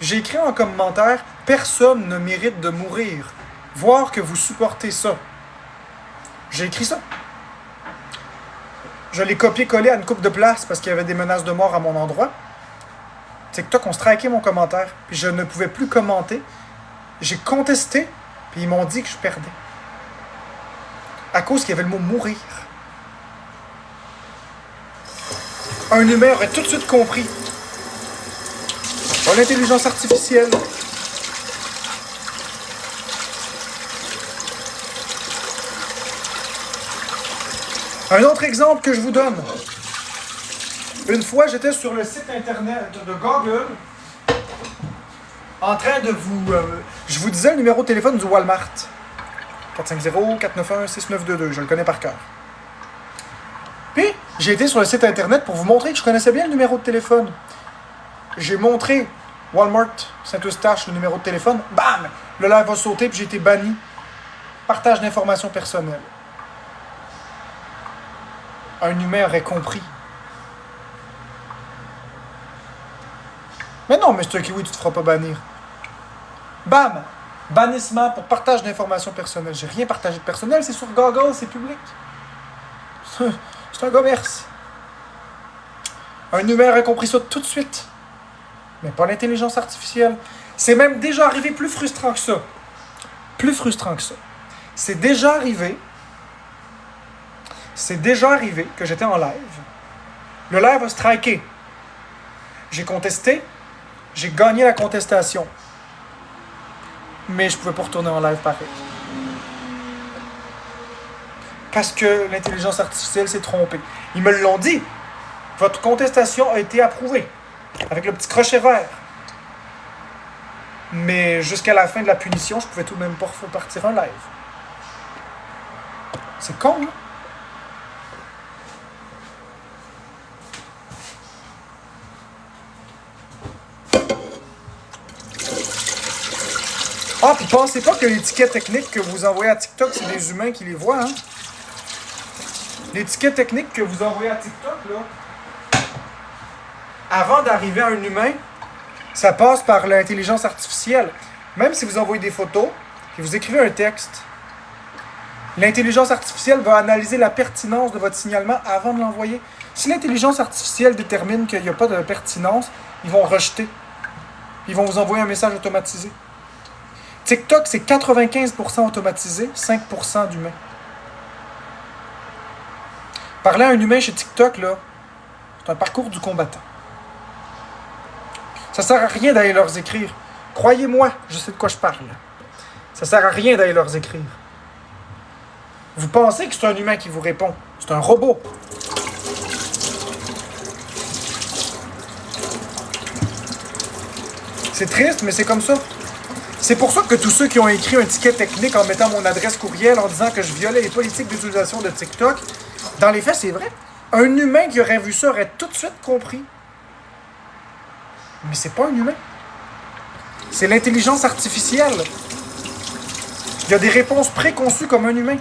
B: J'ai écrit un commentaire « Personne ne mérite de mourir. Voir que vous supportez ça. » J'ai écrit ça. Je l'ai copié-collé à une couple de places parce qu'il y avait des menaces de mort à mon endroit. TikTok ont striké mon commentaire, puis je ne pouvais plus commenter. J'ai contesté, puis ils m'ont dit que je perdais. À cause qu'il y avait le mot « mourir ». Un humain aurait tout de suite compris. Pas l'intelligence artificielle. Un autre exemple que je vous donne. Une fois, j'étais sur le site internet de Google en train de vous... je vous disais le numéro de téléphone du Walmart. 450-491-6922. Je le connais par cœur. Puis, j'ai été sur le site internet pour vous montrer que je connaissais bien le numéro de téléphone. J'ai montré Walmart Saint-Eustache le numéro de téléphone. Bam! Le live a sauté puis j'ai été banni. Partage d'informations personnelles. Un humain aurait compris. Mais non, Mr. Kiwi, tu te feras pas bannir. Bam! Bannissement pour partage d'informations personnelles. J'ai rien partagé de personnel, c'est sur Google, c'est public. C'est un commerce. Un humain aurait compris ça tout de suite. Mais pas l'intelligence artificielle. C'est même déjà arrivé plus frustrant que ça. Plus frustrant que ça. C'est déjà arrivé que j'étais en live. Le live a striké. J'ai contesté. J'ai gagné la contestation. Mais je ne pouvais pas retourner en live pareil. Parce que l'intelligence artificielle s'est trompée. Ils me l'ont dit. Votre contestation a été approuvée. avec le petit crochet vert. Mais jusqu'à la fin de la punition, je pouvais tout de même pas partir un live. C'est con, hein? Ah, puis pensez pas que les tickets techniques que vous envoyez à TikTok, c'est des humains qui les voient, hein? Les tickets techniques que vous envoyez à TikTok, là, avant d'arriver à un humain, ça passe par l'intelligence artificielle. Même si vous envoyez des photos et vous écrivez un texte, l'intelligence artificielle va analyser la pertinence de votre signalement avant de l'envoyer. Si l'intelligence artificielle détermine qu'il n'y a pas de pertinence, ils vont rejeter. Ils vont vous envoyer un message automatisé. TikTok, c'est 95% automatisé, 5% d'humain. Parler à un humain chez TikTok, là, c'est un parcours du combattant. Ça sert à rien d'aller leur écrire. Croyez-moi, je sais de quoi je parle. Ça sert à rien d'aller leur écrire. Vous pensez que c'est un humain qui vous répond. C'est un robot. C'est triste, mais c'est comme ça. C'est pour ça que tous ceux qui ont écrit un ticket technique en mettant mon adresse courriel en disant que je violais les politiques d'utilisation de TikTok, dans les faits, c'est vrai. Un humain qui aurait vu ça aurait tout de suite compris. Mais c'est pas un humain. C'est l'intelligence artificielle. Il y a des réponses préconçues comme un humain.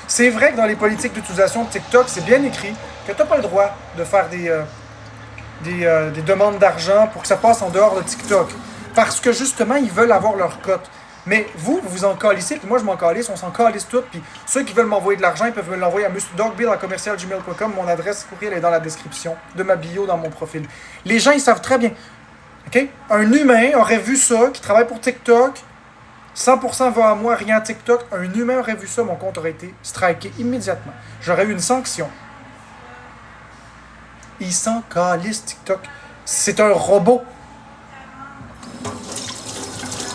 B: C'est vrai que dans les politiques d'utilisation de TikTok, c'est bien écrit que tu n'as pas le droit de faire des demandes d'argent pour que ça passe en dehors de TikTok. Parce que justement, ils veulent avoir leur cote. Mais vous vous en calissez, puis moi je m'en calisse, on s'en calisse tout. Puis ceux qui veulent m'envoyer de l'argent, ils peuvent me l'envoyer à mrdogbill@gmail.com. Mon adresse courriel est dans la description de ma bio dans mon profil. Les gens, ils savent très bien. Okay? Un humain aurait vu ça, qui travaille pour TikTok, 100% va à moi, rien à TikTok. Un humain aurait vu ça, mon compte aurait été striké immédiatement. J'aurais eu une sanction. Ils s'en calissent, TikTok. C'est un robot.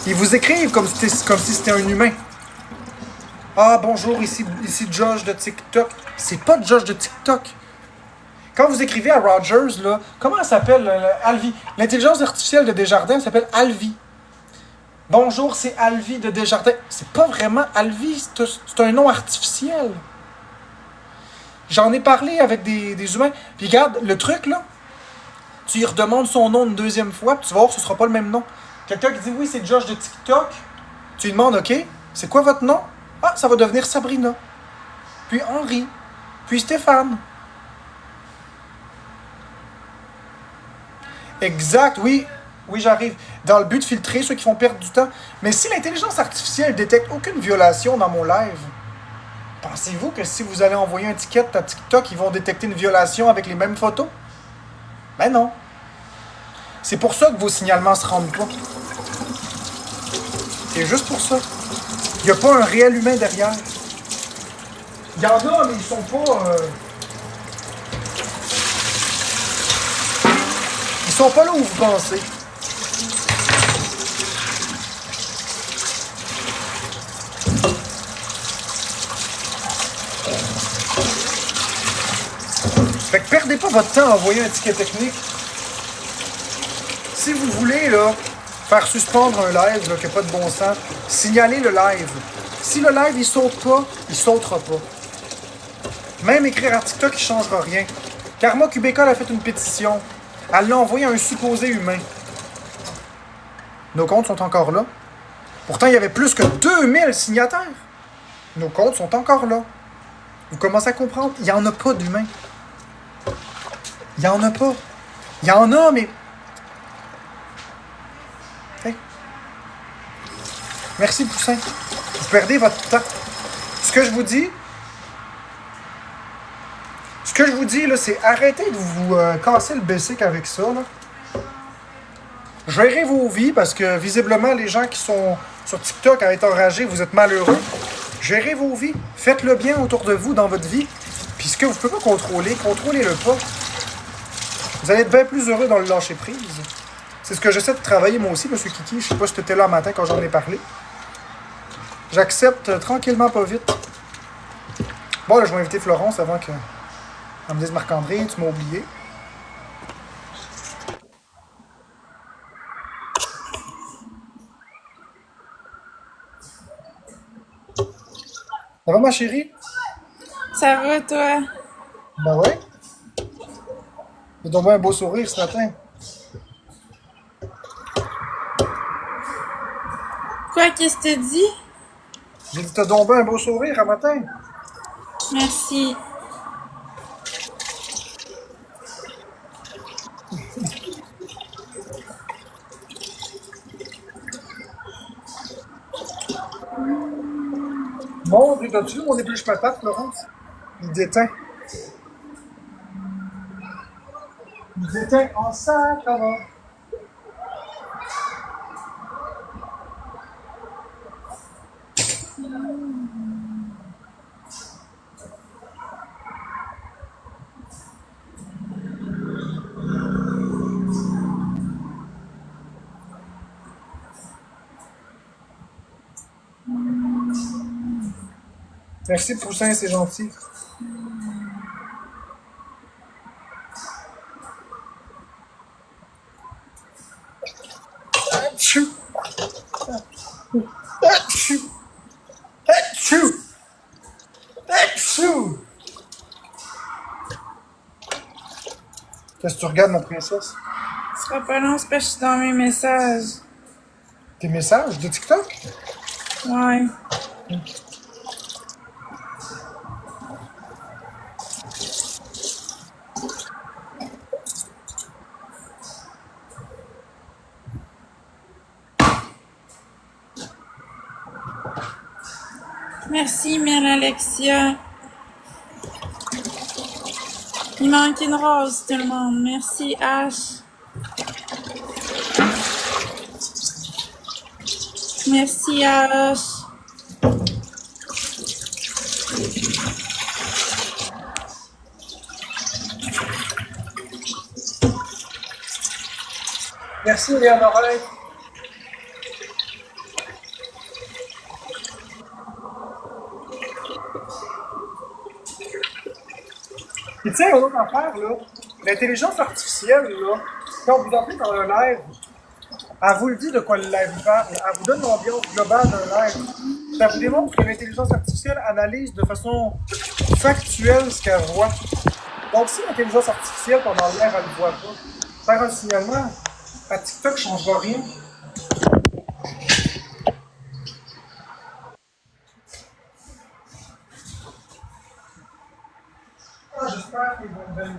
B: Ils vous écrivent comme si c'était un humain. Ah, bonjour, ici Josh de TikTok. C'est pas Josh de TikTok. Quand vous écrivez à Rogers, là, comment elle s'appelle? Alvi. L'intelligence artificielle de Desjardins s'appelle Alvi. Bonjour, c'est Alvi de Desjardins. C'est pas vraiment Alvi, c'est un nom artificiel. J'en ai parlé avec des humains. Puis regarde, le truc, là, tu lui redemandes son nom une deuxième fois, puis tu vas voir que ce sera pas le même nom. Quelqu'un qui dit oui, c'est Josh de TikTok, tu lui demandes, OK, c'est quoi votre nom? Ah, ça va devenir Sabrina. Puis Henri. Puis Stéphane. Exact, oui. Oui, j'arrive. Dans le but de filtrer ceux qui font perdre du temps. Mais si l'intelligence artificielle détecte aucune violation dans mon live, pensez-vous que si vous allez envoyer un ticket à TikTok, ils vont détecter une violation avec les mêmes photos? Ben non. C'est pour ça que vos signalements se rendent pas. C'est juste pour ça. Il n'y a pas un réel humain derrière. Il y en a, mais ils sont pas... Ils sont pas là où vous pensez. Fait que perdez pas votre temps à envoyer un ticket technique. Si vous voulez, là, faire suspendre un live là, qui n'a pas de bon sens, signalez le live. Si le live, il saute pas, il sautera pas. Même écrire à TikTok, il ne changera rien. Karma Kubeka a fait une pétition. Elle l'a envoyé à un supposé humain. Nos comptes sont encore là. Pourtant, il y avait plus que 2000 signataires. Nos comptes sont encore là. Vous commencez à comprendre? Il n'y en a pas d'humain. Il n'y en a pas. Il y en a, mais... Hey. Merci, Poussin. Vous perdez votre temps. Ce que je vous dis, là, c'est arrêtez de vous casser le basic avec ça, là. Gérez vos vies, parce que visiblement, les gens qui sont sur TikTok à être enragés, vous êtes malheureux. Gérez vos vies. Faites le bien autour de vous dans votre vie. Puis ce que vous ne pouvez pas contrôler, contrôlez-le pas. Vous allez être bien plus heureux dans le lâcher-prise. C'est ce que j'essaie de travailler moi aussi, M. Kiki. Je sais pas si tu étais là un matin quand j'en ai parlé. J'accepte tranquillement, pas vite. Bon, là, je vais inviter Florence avant qu'elle me dise Marc-André, tu m'as oublié. Ça va, ma chérie?
C: Ça va, toi?
B: Ben ouais. J'ai tombé un beau sourire ce matin.
C: Quoi, qu'est-ce que tu dis?
B: J'ai dit, t'as tombé un beau sourire un matin.
C: Merci.
B: Bon, t'as-tu vu mon épluche patate, Florence? Il déteint. Il déteint en sac avant. Merci, Poussin, c'est gentil. Achou! Achou! Achou! Achou! Qu'est-ce que tu regardes, ma princesse?
C: Ce sera pas long, c'est parce que je suis dans mes messages.
B: Tes messages de TikTok?
C: Ouais. Merci, Mère Alexia. Il manque une rose, tout le monde. Merci, H. Merci, H.
B: Merci, Léonore. Et tu sais, une autre affaire, là, l'intelligence artificielle, là, quand vous entrez dans un live, elle vous le dit de quoi le live parle, elle vous donne l'ambiance globale d'un live. Ça vous démontre que l'intelligence artificielle analyse de façon factuelle ce qu'elle voit. Donc, si l'intelligence artificielle, pendant le live, elle ne voit pas, faire un signalement, à TikTok ne changera rien. Ah, j'espère qu'ils vont me donner.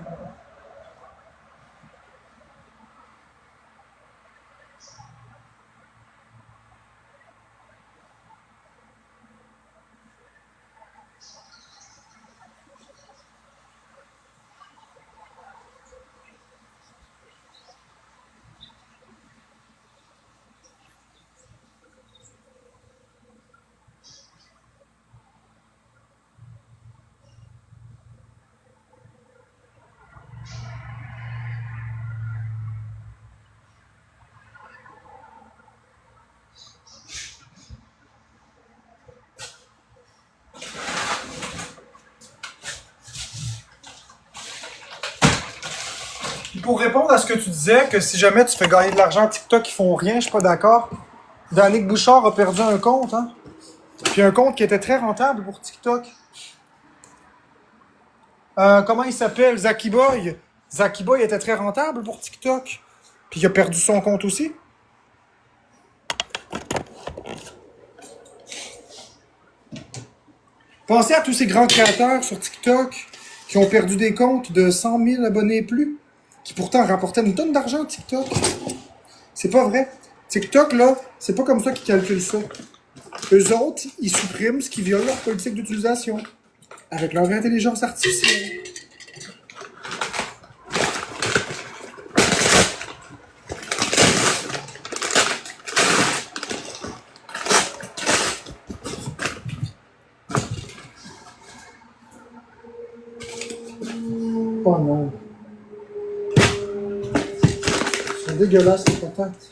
B: Pour répondre à ce que tu disais, que si jamais tu fais gagner de l'argent à TikTok, ils font rien, je suis pas d'accord. Danick Bouchard a perdu un compte, hein. Puis un compte qui était très rentable pour TikTok. Comment il s'appelle? Zaki Boy. Zaki Boy était très rentable pour TikTok. Puis il a perdu son compte aussi. Pensez à tous ces grands créateurs sur TikTok qui ont perdu des comptes de 100 000 abonnés et plus, qui pourtant rapportaient une tonne d'argent TikTok. C'est pas vrai. TikTok, là, c'est pas comme ça qu'ils calculent ça. Eux autres, ils suppriment ce qui viole leur politique d'utilisation avec leur intelligence artificielle. Oh non. C'est dégueulasse les patates.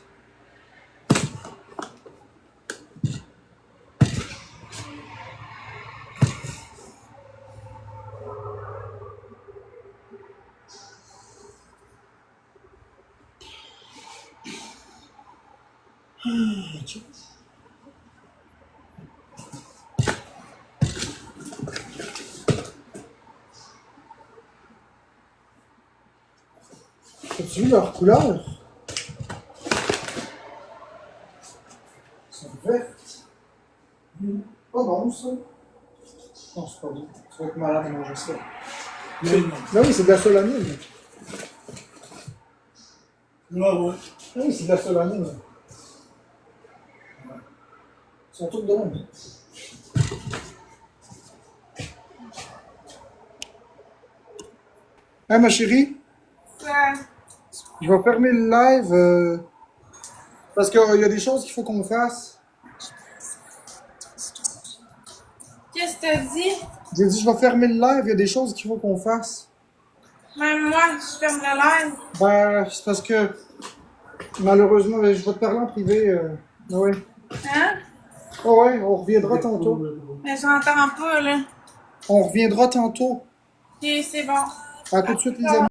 B: As-tu vu leur couleur? Elles sont vertes. Pas bon, ça. Non, c'est pas bon. Tu vas être malade à manger ça. Non, oui, c'est de la solanine.
D: Ouais.
B: Oui, c'est de la solanine. Ils sont toutes de même. Hein, ma chérie?
C: Ouais.
B: Je vais fermer le live parce qu'il y a des choses qu'il faut qu'on fasse.
C: Qu'est-ce que t'as dit?
B: J'ai dit, je vais fermer le live, il y a des choses qu'il faut qu'on fasse.
C: Même moi, je ferme le live.
B: Ben, c'est parce que malheureusement, je vais te parler en privé. Ouais.
C: Hein?
B: Oh ouais, on reviendra tantôt.
C: Mais j'entends pas, là.
B: On reviendra tantôt.
C: Ok, c'est bon.
B: À tout de suite, les amis.